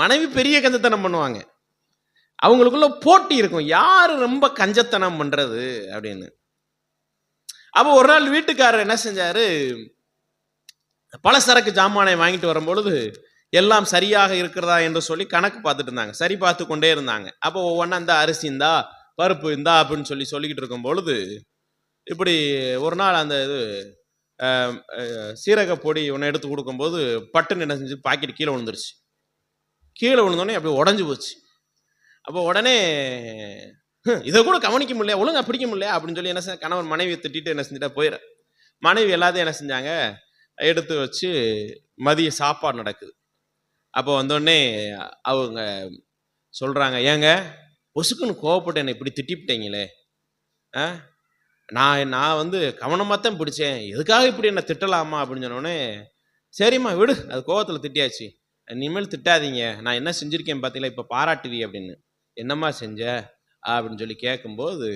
மனைவி பெரிய கஞ்சத்தனம் பண்ணுவாங்க. அவங்களுக்குள்ள போட்டி இருக்கும், யார் ரொம்ப கஞ்சத்தனம் பண்ணுறது அப்படின்னு. அப்போ ஒரு நாள் வீட்டுக்காரர் என்ன செஞ்சாரு, பலசரக்கு ஜாமானை வாங்கிட்டு வரும்பொழுது எல்லாம் சரியாக இருக்கிறதா என்று சொல்லி கணக்கு பார்த்துட்டு இருந்தாங்க, சரி பார்த்து கொண்டே இருந்தாங்க. அப்போ ஒவ்வொன்றா இந்த அரிசி இந்தா, பருப்பு இந்தா அப்படின்னு சொல்லிக்கிட்டு இருக்கும் பொழுது இப்படி ஒரு நாள் அந்த இது சீரக பொடி ஒன்று எடுத்து கொடுக்கும்போது பட்டுன்னு என்ன செஞ்சு பாக்கெட் கீழே விழுந்துருச்சு. கீழே விழுந்தோடனே அப்படி உடஞ்சி போச்சு. அப்போ உடனே இதை கூட கவனிக்க முடியல, ஒழுங்கா பிடிக்க முடியல அப்படின்னு சொல்லி என்ன செஞ்ச, கணவன் மனைவியை திட்டிட்டு என்ன செஞ்சுட்டா போயிட. மனைவி எல்லாத்தையும் என்ன செஞ்சாங்க, எடுத்து வச்சு மதிய சாப்பாடு நடக்குது. அப்போ வந்தோடனே அவங்க சொல்கிறாங்க, ஏங்க பொசுக்குன்னு கோவப்பட்டு என்னை இப்படி திட்டிவிட்டீங்களே, நான் கவனமாக தான் பிடிச்சேன், எதுக்காக இப்படி என்ன திட்டலாமா அப்படின்னு சொன்னோடனே, சரிம்மா விடு, அது கோவத்தில் திட்டியாச்சு, இனிமேல் திட்டாதீங்க, நான் என்ன செஞ்சுருக்கேன் பார்த்தீங்களா, இப்போ பாராட்டுவி அப்படின்னு. என்னம்மா செஞ்ச அப்படின்னு சொல்லி கேட்கும்போது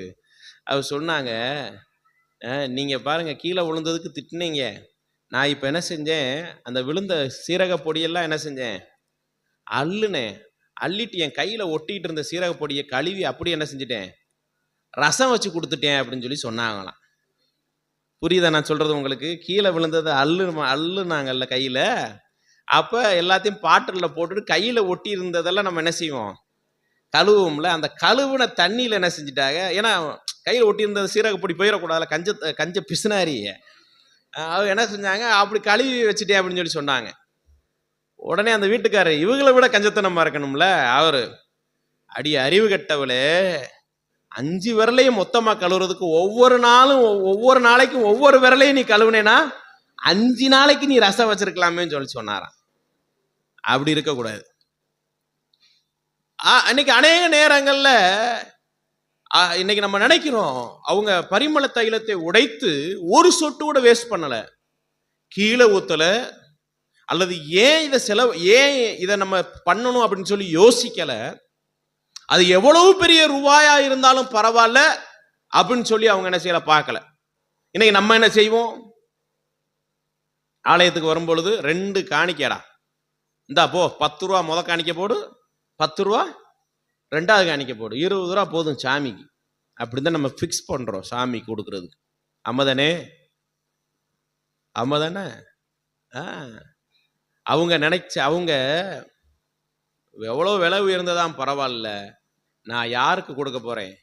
அவர் சொன்னாங்க, நீங்கள் பாருங்கள் கீழே விழுந்ததுக்கு திட்டினீங்க, நான் இப்போ என்ன செஞ்சேன், அந்த விழுந்த சீரக பொடியெல்லாம் என்ன செஞ்சேன், அள்ளுனேன், அள்ளிட்டு என் கையில் ஒட்டிகிட்டு இருந்த சீரக பொடியை கழுவி அப்படி என்ன செஞ்சுட்டேன், ரசம் வச்சு கொடுத்துட்டேன் அப்படின்னு சொல்லி சொன்னாங்களாம். புரியுதா நான் சொல்கிறது உங்களுக்கு? கீழே விழுந்ததை அள்ளுனாங்கல்ல கையில், அப்போ எல்லாத்தையும் பாட்டிலில் போட்டுட்டு கையில் ஒட்டி இருந்ததெல்லாம் நம்ம என்ன செய்வோம், கழுவும்ல, அந்த கழுவுன தண்ணியில் என்ன செஞ்சுட்டாங்க, ஏன்னா கையில் ஒட்டி இருந்தது சீரகப்பொடி போயிடக்கூடாதுல, கஞ்ச பிசுனாரிய அவங்க என்ன செஞ்சாங்க, அப்படி கழுவி வச்சுட்டே அப்படின்னு சொல்லி சொன்னாங்க. உடனே அந்த வீட்டுக்காரர் இவங்களை விட கஞ்சத்தனமா இருக்கணும்ல, அவர் அடி அறிவு கட்டவளே, 5 விரலையும் மொத்தமாக கழுவுறதுக்கு ஒவ்வொரு நாளைக்கும் ஒவ்வொரு விரலையும் நீ கழுவுனேனா 5 நாளைக்கு நீ ரசம் வச்சிருக்கலாமேன்னு சொல்லி சொன்னாராம். அப்படி இருக்கக்கூடாது. இன்னைக்கு அநேக நேரங்கள்ல இன்னைக்கு நம்ம நினைக்கிறோம், அவங்க பரிமள தைலத்தை உடைத்து ஒரு சொட்டு கூட வேஸ்ட் பண்ணல, கீழே ஊத்தல, அல்லது ஏன் இதை நம்ம பண்ணணும் அப்படின்னு சொல்லி யோசிக்கல. அது எவ்வளவு பெரிய ரூபாயா இருந்தாலும் பரவாயில்ல அப்படின்னு சொல்லி அவங்க என்ன செய்யல, பார்க்கல. இன்னைக்கு நம்ம என்ன செய்வோம், ஆலயத்துக்கு வரும்பொழுது 2 காணிக்கைடா, இந்தா போ 10 ரூபா முத காணிக்க போடு, 10 ரூபா 2வது காணிக்க போடு, 20 ரூபா போதும் சாமிக்கு. அப்படிதான் நம்ம ஃபிக்ஸ் பண்றோம் சாமி கொடுக்கறதுக்கு. அம்மதானே அம்மதானே. அவங்க எவ்வளோ விலை உயர்ந்ததான் பரவாயில்ல, நான் யாருக்கு கொடுக்க போறேன்,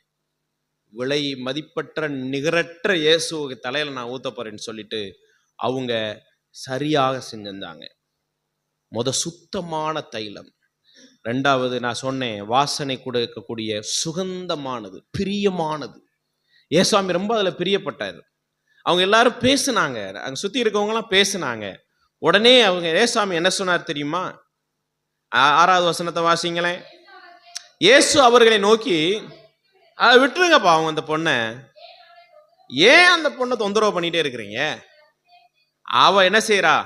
விலை மதிப்பற்ற நிகரற்ற இயேசுவுக்கு தலையில நான் ஊத்த போறேன்னு சொல்லிட்டு அவங்க சரியாக செஞ்சிருந்தாங்க. சுத்தமான தைலம். 2வது நான் சொன்னேன், வாசனை கொடுக்கக்கூடிய சுகந்தமானது, பிரியமானது. ஏசாமி ரொம்ப அதுல பிரியப்பட்டாரு. அவங்க எல்லாரும் பேசுனாங்க, அங்க சுத்தி இருக்கவங்க எல்லாம் பேசுனாங்க. உடனே அவங்க ஏசாமி என்ன சொன்னார் தெரியுமா? 6வது வசனத்தை வாசிங்களேன். இயேசு அவர்களை நோக்கி, விட்டுருங்கப்பா அவங்க அந்த பொண்ணை, ஏன் அந்த பொண்ணை தொந்தரவு பண்ணிட்டே இருக்கிறீங்க, அவ என்ன செய்யறா,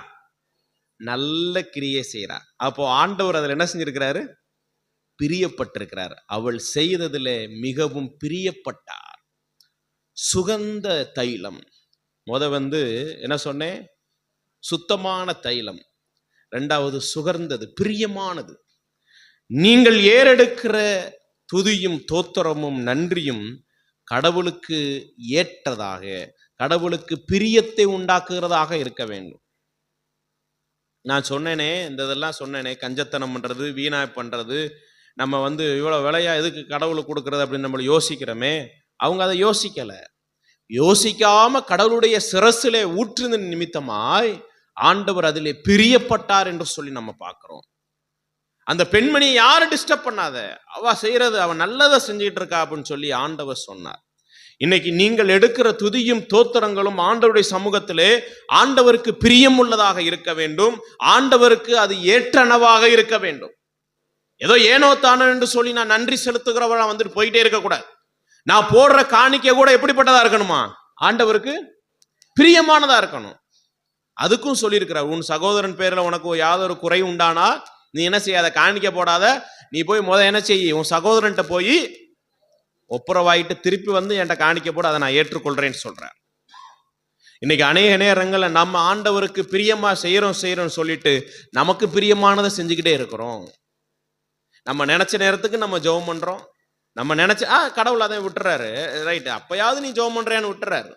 நல்ல கிரியை செய்யறா. அப்போ ஆண்டவர் அதுல என்ன செஞ்சிருக்கிறாரு, பிரியப்பட்டிருக்கிறார். அவள் செய்ததுல மிகவும் பிரியப்பட்டார். சுகந்த தைலம். என்ன சொன்னேன், சுத்தமான தைலம். 2வது சுகர்ந்தது, பிரியமானது. நீங்கள் ஏறெடுக்கிற துதியும் தோத்திரமும் நன்றியும் கடவுளுக்கு ஏற்றதாக, கடவுளுக்கு பிரியத்தை உண்டாக்குகிறதாக இருக்க வேண்டும். நான் சொன்னேனே, இந்த இதெல்லாம் சொன்னேனே, கஞ்சத்தனம் பண்றது, வீணாய் பண்றது, நம்ம இவ்வளவு விலையா எதுக்கு கடவுளுக்கு கொடுக்கறது அப்படின்னு நம்ம யோசிக்கிறோமே, அவங்க அதை யோசிக்கல. யோசிக்காம கடவுளுடைய சிரசிலே ஊற்றுன நிமித்தமாய் ஆண்டவர் அதிலே பிரியப்பட்டார் என்று சொல்லி நம்ம பார்க்கிறோம். அந்த பெண்மணியை யாரும் டிஸ்டர்ப் பண்ணாத, அவ செய்யறது, அவ நல்லதை செஞ்சுட்டு இருக்கா அப்படின்னு சொல்லி ஆண்டவர் சொன்னார். இன்னைக்கு நீங்கள் எடுக்கிற துதியும் தோத்திரங்களும் ஆண்டவருடைய சமூகத்திலே ஆண்டவருக்கு பிரியம் உள்ளதாக இருக்க வேண்டும். ஆண்டவருக்கு அது ஏற்றனவாக இருக்க வேண்டும். ஏதோ ஏனோ தானோ என்று சொல்லி நான் நன்றி செலுத்துகிறவளா போயிட்டே இருக்க கூடாது. நான் போடுற காணிக்கை கூட எப்படிப்பட்டதா இருக்கணுமா, ஆண்டவருக்கு பிரியமானதா இருக்கணும். அதுக்கும் சொல்லி இருக்கிறார், உன் சகோதரன் பேர்ல உனக்கு யாதொரு குறை உண்டானா நீ என்ன செய்யாத, காணிக்க போடாத, நீ போய் என்ன செய்ய, உன் சகோதரன்ட்ட போய் ஒப்புரவாயிட்டு திருப்பி என்கிட்ட காணிக்க போட, அதை நான் ஏற்றுக்கொள்றேன்னு சொல்றேன். இன்னைக்கு அநேக நேரங்கள்ல நம்ம ஆண்டவருக்கு பிரியமா செய்யறோம் சொல்லிட்டு நமக்கு பிரியமானதை செஞ்சுக்கிட்டே இருக்கிறோம். நம்ம நினைச்ச நேரத்துக்கு நம்ம ஜெபம் பண்றோம், நம்ம நினைச்ச கடவுள் அதை விட்டுறாரு, ரைட், அப்பயாவது நீ ஜெபம் பண்றியான்னு விட்டுறாரு.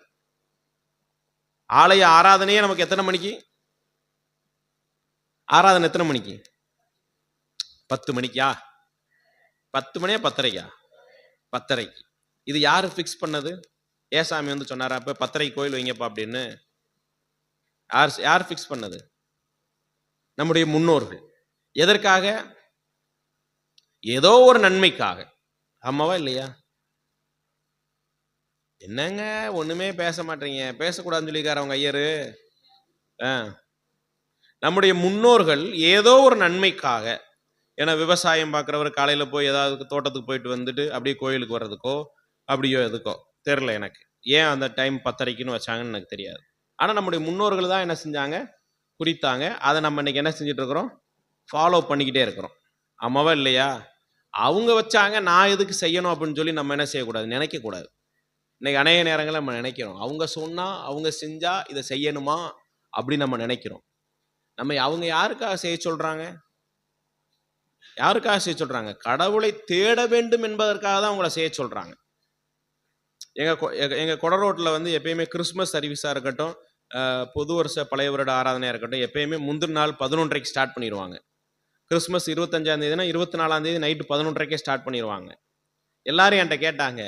ஆலய ஆராதனையே நமக்கு எத்தனை மணிக்கு ஆராதனை, எத்தனை மணிக்கு, 10 மணிக்கா, 10 மணியா 10:30க்கா, 10:30க்கு. இது யாரு பிக்ஸ் பண்ணது? ஏசாமி சொன்னாரா, அப்ப 10:30 கோயில் வைங்கப்பா அப்படின்னு? யார் பிக்ஸ் பண்ணது? நம்முடைய முன்னோர்கள். எதற்காக? ஏதோ ஒரு நன்மைக்காக. ஆமாவா இல்லையா? என்னங்க ஒண்ணுமே பேச மாட்டீங்க, பேசக்கூடாதுன்னு சொல்லிக்கார அவங்க ஐயரு. நம்முடைய முன்னோர்கள் ஏதோ ஒரு நன்மைக்காக, ஏன்னா விவசாயம் பார்க்குறவர் காலையில் போய் ஏதாவது தோட்டத்துக்கு போயிட்டு அப்படியே கோயிலுக்கு வர்றதுக்கோ அப்படியோ எதுக்கோ தெரில எனக்கு, ஏன் அந்த டைம் 10:30க்குன்னு வச்சாங்கன்னு எனக்கு தெரியாது. ஆனால் நம்முடைய முன்னோர்கள் தான் என்ன செஞ்சாங்க, குறித்தாங்க. அதை நம்ம இன்னைக்கு என்ன செஞ்சுட்டு இருக்கிறோம், ஃபாலோ பண்ணிக்கிட்டே இருக்கிறோம். ஆமாவா இல்லையா? அவங்க வச்சாங்க, நான் எதுக்கு செய்யணும் அப்படின்னு சொல்லி நம்ம என்ன செய்யக்கூடாது, நினைக்கக்கூடாது. இன்னைக்கு அநேக நேரங்களில் நம்ம நினைக்கிறோம், அவங்க சொன்னா அவங்க செஞ்சா இதை செய்யணுமா அப்படின்னு நம்ம நினைக்கிறோம். அவங்க யாருக்காக செய்ய சொல்றாங்க, யாருக்காக செய்ய சொல்றாங்க? கடவுளை தேட வேண்டும் என்பதற்காக தான் அவங்கள செய்ய சொல்றாங்க. எங்க கொடரோட்டில் எப்பயுமே கிறிஸ்மஸ் சர்வீஸா இருக்கட்டும், புது வருஷ பழைய வருட ஆராதனையா இருக்கட்டும், எப்பயுமே முந்தின நாள் 11:30க்கு ஸ்டார்ட் பண்ணிடுவாங்க. கிறிஸ்மஸ் 25ஆம் தேதினா 24ஆம் தேதி நைட்டு 11:30க்கே ஸ்டார்ட் பண்ணிடுவாங்க. எல்லாரும் என்கிட்ட கேட்டாங்க,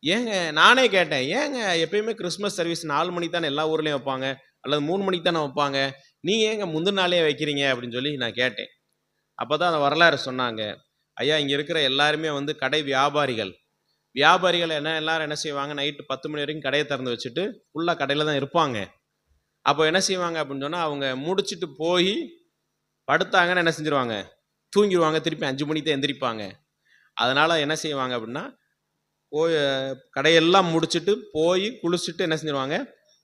ஏங்க, நானே கேட்டேன், ஏங்க எப்பயுமே கிறிஸ்மஸ் சர்வீஸ் 4 மணிக்கு தானே எல்லா ஊர்லயும் வைப்பாங்க, அல்லது 3 மணிக்கு தானே வைப்பாங்க, நீங்க ஏங்க முந்தின நாளே வைக்கிறீங்க அப்படின்னு சொல்லி நான் கேட்டேன். அப்பதான் அந்த வரலாறு சொன்னாங்க. ஐயா, இங்க இருக்கிற எல்லாருமே கடை வியாபாரிகள் எல்லாரும் என்ன செய்வாங்க, நைட்டு 10 மணி வரைக்கும் கடையை திறந்து வச்சுட்டு ஃபுல்லா கடையில தான் இருப்பாங்க. அப்போ என்ன செய்வாங்க அப்படின்னு சொன்னால், அவங்க முடிச்சுட்டு போய் படுத்தாங்கன்னு என்ன செஞ்சிருவாங்க, தூங்கிடுவாங்க. திருப்பி 5 மணிக்கு தான் எந்திரிப்பாங்க. அதனால் என்ன செய்வாங்க அப்படின்னா, கடையெல்லாம் முடிச்சுட்டு போய் குளிச்சுட்டு என்ன செஞ்சிருவாங்க,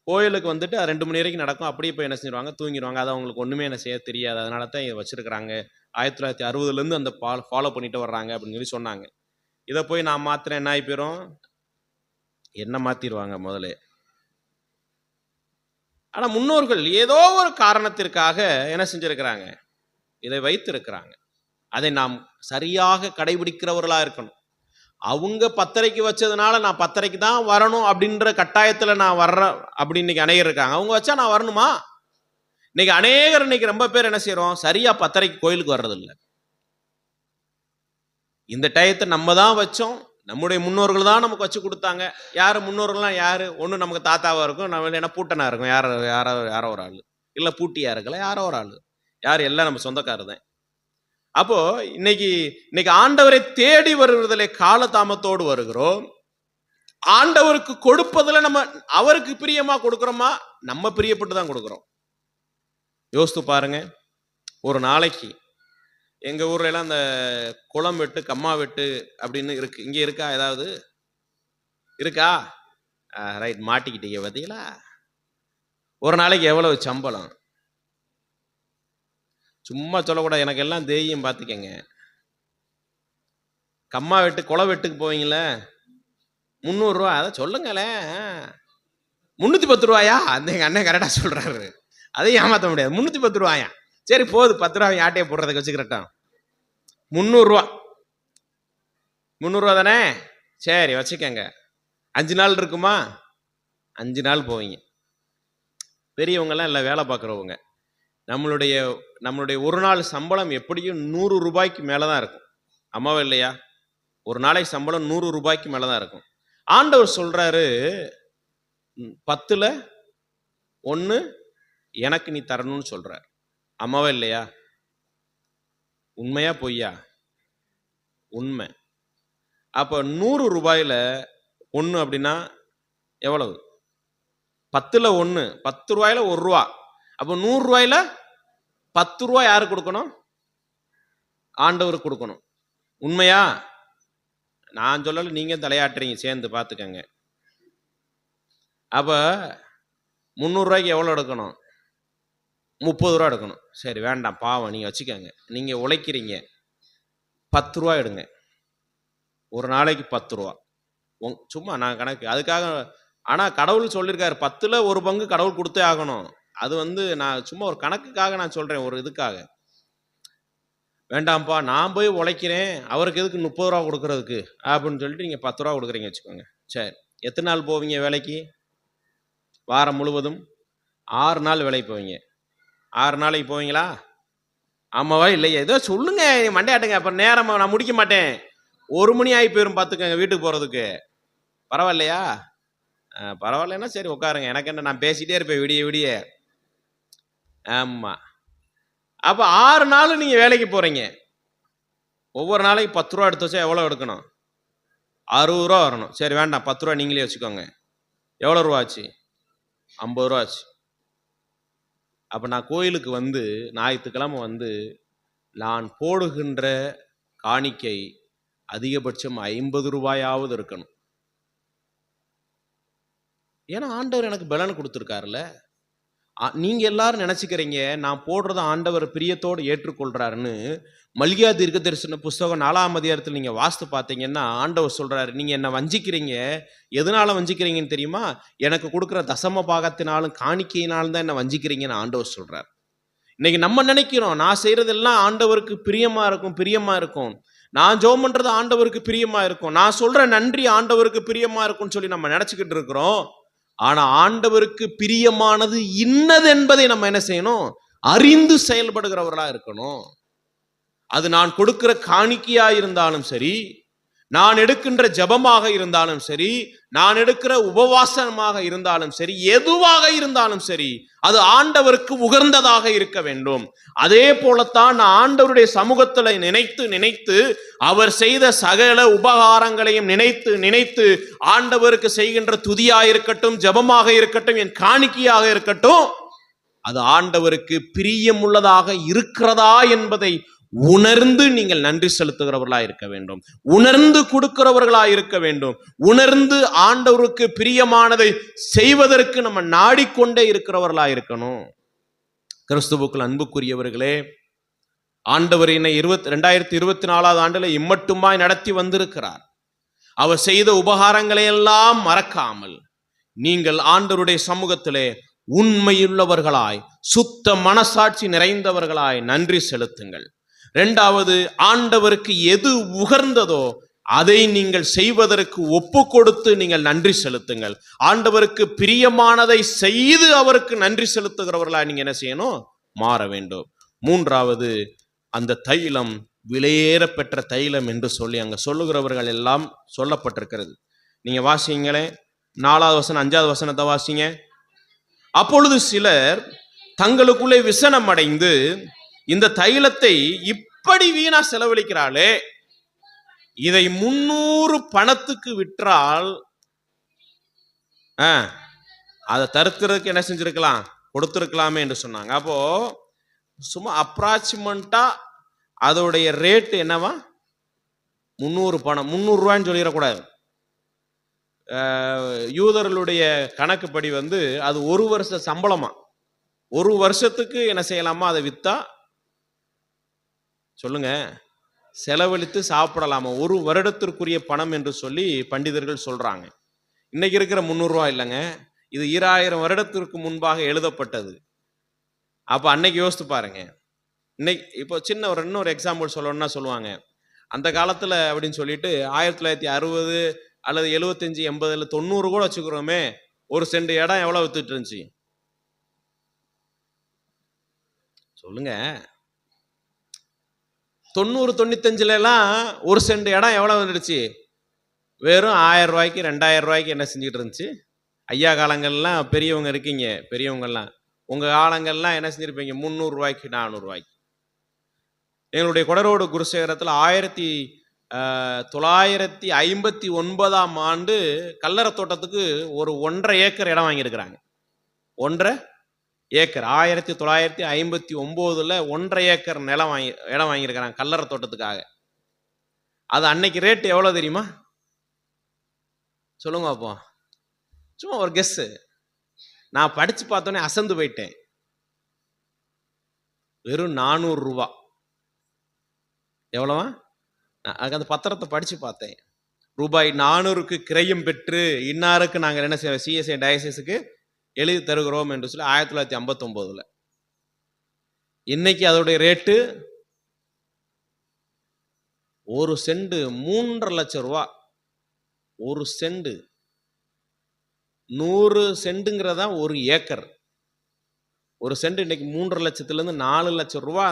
கோயிலுக்கு வந்துட்டு 2 மணி வரைக்கும் நடக்கும். அப்படியே போய் என்ன செஞ்சிருவாங்க, தூங்கிடுவாங்க. அது அவங்களுக்கு ஒன்றுமே என்ன செய்ய தெரியாது. அதனால தான் இதை வச்சுருக்கிறாங்க. 1960லேருந்து அந்த ஃபாலோ பண்ணிட்டு வர்றாங்க அப்படின்னு சொல்லி சொன்னாங்க. இதை போய் நான் மாத்திரம் என்ன ஆகி போயிடும், என்ன மாற்றிடுவாங்க முதல்ல. ஆனால் முன்னோர்கள் ஏதோ ஒரு காரணத்திற்காக என்ன செஞ்சிருக்கிறாங்க, இதை வைத்திருக்கிறாங்க. அதை நாம் சரியாக கடைபிடிக்கிறவர்களாக இருக்கணும். அவங்க 10:30 வச்சதுனால நான் 10:30 தான் வரணும் அப்படின்ற கட்டாயத்தில் நான் வர்றேன் அப்படின்னு இன்னைக்கு அநேகர் இருக்காங்க. அவங்க வச்சா நான் வரணுமா? இன்னைக்கு அநேகர் இன்னைக்கு ரொம்ப பேர் என்ன செய்யறோம், சரியா 10:30 கோயிலுக்கு வர்றதில்லை. இந்த டயத்தை நம்ம தான் வச்சோம், நம்முடைய முன்னோர்கள் தான் நமக்கு வச்சு கொடுத்தாங்க. யார் முன்னோர்கள்லாம் யார்? ஒன்று நமக்கு தாத்தாவாக இருக்கும், நம்ம என்ன பூட்டனா இருக்கும், யாரோ ஒரு ஆள், இல்லை பூட்டியா இருக்கல யாரோ ஒரு ஆள், யார் எல்லாம் நம்ம சொந்தக்காரர் தான். அப்போ இன்னைக்கு ஆண்டவரை தேடி வருவதிலே காலதாமத்தோடு வருகிறோம். ஆண்டவருக்கு கொடுப்பதில் நம்ம அவருக்கு பிரியமா கொடுக்கிறோமா, நம்ம பிரியப்பட்டு தான் கொடுக்கிறோம். யோசித்து பாருங்க. ஒரு நாளைக்கு எங்க ஊர்ல எல்லாம் அந்த குளம் வெட்டு கம்மா வெட்டு அப்படின்னு இருக்கு. இங்க இருக்கா? ஏதாவது இருக்கா? ரைட், மாட்டிக்கிட்டீங்க பார்த்தீங்களா? ஒரு நாளைக்கு எவ்வளவு சம்பளம்? சும்மா சொல்லக்கூடாது, எனக்கு எல்லாம் தெரியும் பார்த்துக்கங்க. கம்மா வெட்டு குளம் வெட்டுக்கு போவீங்களே, 300 ரூபா. அதை சொல்லுங்களேன். 310 ரூபாயா? அந்த எங்க அண்ணன் கரெக்டாக சொல்றாரு. அதையும் ஏமாற்ற முடியாது. 310 ரூபாயா? சரி போகுது, 10 ரூபா ஆட்டையை போடுறதுக்கு வச்சுக்கிறட்டான். 300 ரூபா. 300 ரூபா தானே? சரி வச்சுக்கங்க. 5 நாள் இருக்குமா? 5 நாள் போவீங்க. பெரியவங்கெல்லாம் இல்லை, வேலை பார்க்குறவங்க. நம்மளுடைய ஒரு நாள் சம்பளம் எப்படியும் 100 ரூபாய்க்கு மேலே தான் இருக்கும். அம்மாவே இல்லையா? ஒரு நாளைக்கு சம்பளம் 100 ரூபாய்க்கு மேலே தான் இருக்கும். ஆண்டவர் சொல்றாரு, 10ல் 1 எனக்கு நீ தரணும்னு சொல்றார். அம்மாவே இல்லையா? உண்மையா பொய்யா? உண்மை. அப்போ 100 ரூபாயில் 1 அப்படின்னா எவ்வளவு? 10ல் 1, 10 ரூபாயில் 1 ரூபா. அப்போ 100 ரூபாயில் 10 ரூபா யாருக்கு கொடுக்கணும்? ஆண்டவருக்கு கொடுக்கணும். உண்மையா? நான் சொல்லலை, நீங்க தலையாட்டுறீங்க, சேர்ந்து பார்த்துக்கங்க. அப்போ 300 ரூபாய்க்கு எவ்வளோ எடுக்கணும்? 30 ரூபா எடுக்கணும். சரி வேண்டாம், பாவம், நீங்கள் வச்சுக்கோங்க. நீங்கள் உழைக்கிறீங்க, 10 ரூபா எடுங்க. ஒரு நாளைக்கு 10 ரூபா. சும்மா நான் கணக்கு அதுக்காக. ஆனால் கடவுள் சொல்லியிருக்காரு, 10ல் 1 பங்கு கடவுள் கொடுத்தே ஆகணும். அது நான் சும்மா ஒரு கணக்குக்காக நான் சொல்கிறேன், ஒரு இதுக்காக. வேண்டாம்ப்பா, நான் போய் உழைக்கிறேன், அவருக்கு எதுக்கு 30 ரூபா கொடுக்கறதுக்கு அப்படின்னு சொல்லிட்டு நீங்கள் 10 ரூபா கொடுக்குறீங்க வச்சுக்கோங்க. சரி, எத்தனை நாள் போவீங்க வேலைக்கு? வாரம் முழுவதும் 6 நாள் வேலைக்கு போவீங்க. 6 நாளைக்கு போவீங்களா? ஆமாவா இல்லையா? ஏதோ சொல்லுங்க, மண்டையாட்டுங்க. அப்புறம் நேரம் நான் முடிக்க மாட்டேன். 1 மணி ஆகி போயிடும் பார்த்துக்கங்க வீட்டுக்கு போகிறதுக்கு. பரவாயில்லையா? பரவாயில்லன்னா சரி உட்காருங்க. எனக்கு என்ன, நான் பேசிகிட்டே இருப்பேன் விடிய விடிய. ஆமாம். அப்போ 6 நாள் நீங்கள் வேலைக்கு போகிறீங்க. ஒவ்வொரு நாளைக்கு 10 ரூபா எடுத்து வச்சா எவ்வளோ எடுக்கணும்? 60 ரூபா வரணும். சரி வேண்டாம், 10 ரூபா நீங்களே வச்சுக்கோங்க. எவ்வளோ ரூபா ஆச்சு? 50 ரூபா ஆச்சு. அப்போ நான் கோயிலுக்கு ஞாயிற்றுக்கிழமை நான் போடுகின்ற காணிக்கை அதிகபட்சம் 50 ரூபாயாவது இருக்கணும். ஏன்னா ஆண்டவர் எனக்கு பலன் கொடுத்துருக்காருல்ல. நீங்க எல்லாரும் நினைச்சுக்கிறீங்க நான் போடுறத ஆண்டவர் பிரியத்தோடு ஏற்றுக்கொள்றாருன்னு. மல்கியா தீர்க்கதரிசன புஸ்தகம் 4ஆம் அதிகாரத்தில் நீங்க வாசித்து பார்த்தீங்கன்னா ஆண்டவர் சொல்றாரு, நீங்க என்ன வஞ்சிக்கிறீங்க. எதனால வஞ்சிக்கிறீங்கன்னு தெரியுமா? எனக்கு கொடுக்குற தசம பாகத்தினாலும் காணிக்கையினாலும் தான் என்ன வஞ்சிக்கிறீங்கன்னு ஆண்டவர் சொல்றாரு. இன்னைக்கு நம்ம நினைக்கிறோம் நான் செய்யறதெல்லாம் ஆண்டவருக்கு பிரியமா இருக்கும். நான் ஜெபம் பண்றது ஆண்டவருக்கு பிரியமா இருக்கும். நான் சொல்ற நன்றி ஆண்டவருக்கு பிரியமா இருக்கும்னு சொல்லி நம்ம நினைச்சுக்கிட்டு இருக்கிறோம். ஆனா ஆண்டவருக்கு பிரியமானது இன்னது என்பதை நம்ம என்ன செய்யணும்? அறிந்து செயல்படுகிறவர்களா இருக்கணும். அது நான் கொடுக்கிற காணிக்கையா இருந்தாலும் சரி, நான் எடுக்கின்ற ஜெபமாக இருந்தாலும் சரி, நான் எடுக்கிற உபவாசமாக இருந்தாலும் சரி, எதுவாக இருந்தாலும் சரி, அது ஆண்டவருக்கு உகந்ததாக இருக்க வேண்டும். அதே போலத்தான் நான் ஆண்டவருடைய சமூகத்தில் நினைத்து அவர் செய்த சகல உபகாரங்களையும் நினைத்து ஆண்டவருக்கு செய்கின்ற துதியாக இருக்கட்டும், ஜெபமாக இருக்கட்டும், என் காணிக்கையாக இருக்கட்டும், அது ஆண்டவருக்கு பிரியமுள்ளதாக இருக்கிறதா என்பதை உணர்ந்து நீங்கள் நன்றி செலுத்துகிறவர்களாக இருக்க வேண்டும். உணர்ந்து கொடுக்கிறவர்களாக இருக்க வேண்டும். உணர்ந்து ஆண்டவருக்கு பிரியமானதை செய்வதற்கு நம்ம நாடிக்கொண்டே இருக்கிறவர்களாக இருக்கணும். கிறிஸ்துவுக்குள் அன்புக்குரியவர்களே, ஆண்டவர் என்னை 2024 ஆண்டுல இம்மட்டுமாய் நடத்தி வந்திருக்கிறார். அவர் செய்த உபகாரங்களை எல்லாம் மறக்காமல் நீங்கள் ஆண்டவருடைய சமூகத்திலே உண்மையுள்ளவர்களாய், சுத்த மனசாட்சி நிறைந்தவர்களாய் நன்றி செலுத்துங்கள். இரண்டாவது, ஆண்டவருக்கு எது உகர்ந்ததோ அதை நீங்கள் செய்வதற்கு ஒப்பு கொடுத்து நீங்கள் நன்றி செலுத்துங்கள். ஆண்டவருக்கு பிரியமானதை செய்து அவருக்கு நன்றி செலுத்துகிறவர்களாய் நீங்க என்ன செய்யணும்? மாற வேண்டும். மூன்றாவது, அந்த தைலம் விலையேற பெற்ற தைலம் என்று சொல்லி அங்க சொல்லுகிறவர்கள் எல்லாம் சொல்லப்பட்டிருக்கிறது. நீங்க வாசிங்களே, 4வது வசனம் 5வது வசனத்தை வாசிங்க. அப்பொழுது சிலர் தங்களுக்குள்ளே விசனம் அடைந்து, இந்த தைலத்தை இப்படி வீணா செலவழிக்கிறாளே, இதை 300 பணத்துக்கு விற்றால் அதை தருக்கிறதுக்கு என்ன செஞ்சிருக்கலாம்? கொடுத்திருக்கலாமே என்று சொன்னாங்க. அப்போ சும்மா அப்ராக்சிமெண்டா அதோடைய ரேட் என்னவா? 300 பணம். 300 ரூபான்னு சொல்லிடக்கூடாது. யூதர்களுடைய கணக்குப்படி அது 1 வருஷ சம்பளமா. 1 வருஷத்துக்கு என்ன செய்யலாமா? அதை வித்தா சொல்லுங்க, செலவழித்து சாப்பிடலாமா. 1 வருடத்திற்குரிய பணம் என்று சொல்லி பண்டிதர்கள் சொல்றாங்க. இன்னைக்கு இருக்கிற 300 ரூபாய் இல்லைங்க, இது 2000 வருடத்திற்கு முன்பாக எழுதப்பட்டது. அப்ப அன்னைக்கு யோசித்து பாருங்க. இன்னைக்கு இப்போ சின்ன இன்னொரு எக்ஸாம்பிள் சொல்லணும்னா சொல்லுவாங்க, அந்த காலத்துல அப்படின்னு சொல்லிட்டு 1960 அல்லது 75 80 90 கூட வச்சுக்கிறோமே, 1 சென்ட் இடம் எவ்வளவு வித்துட்டு இருந்துச்சு சொல்லுங்க. 90 95 எல்லாம் 1 சென்ட் இடம் எவ்வளவு வந்துடுச்சு? வெறும் 1000 ரூபாய்க்கு 2000 ரூபாய்க்கு என்ன செஞ்சுட்டு இருந்துச்சு? ஐயா காலங்கள்லாம் பெரியவங்க இருக்கீங்க, பெரியவங்கெல்லாம் உங்க காலங்கள்லாம் என்ன செஞ்சிருப்பீங்க? 300 ரூபாய்க்கு 400 ரூபாய்க்கு. எங்களுடைய கொடரோடு குருசேகரத்தில் 1959ஆம் ஆண்டு கல்லறை தோட்டத்துக்கு ஒரு 1.5 ஏக்கர் இடம் வாங்கியிருக்கிறாங்க. 1.5 ஏக்கர் 1959ல் 1.5 ஏக்கர் இடம் வாங்கியிருக்கிறாங்க கல்லறை தோட்டத்துக்காக. அது அன்னைக்கு ரேட் எவ்வளவு தெரியுமா? சொல்லுங்க அப்போ. சும்மா ஒரு கெஸ். நான் படிச்சு பார்த்தோன்னே அசந்து போயிட்டேன். வெறும் 400 ரூபா. எவ்வளவா? அந்த பத்திரத்தை படிச்சு பார்த்தேன். ரூபாய் 400க்கு கிரயம் பெற்று இன்னாருக்கு நாங்கள் என்ன செய்வோம்? சிஎஸ்ஐ டயசிஸுக்கு எழுதி தருகிறோம் என்று சொல்லி 1959ல். இன்னைக்கு அதோடைய ரேட்டு 1 சென்ட் 3.5 லட்சம் ரூபா. 1 சென்ட் 100 சென்ட்டுங்கிறதா 1 ஏக்கர். 1 சென்ட் இன்னைக்கு 3.5 லட்சத்திலிருந்து 4 லட்சம் ரூபா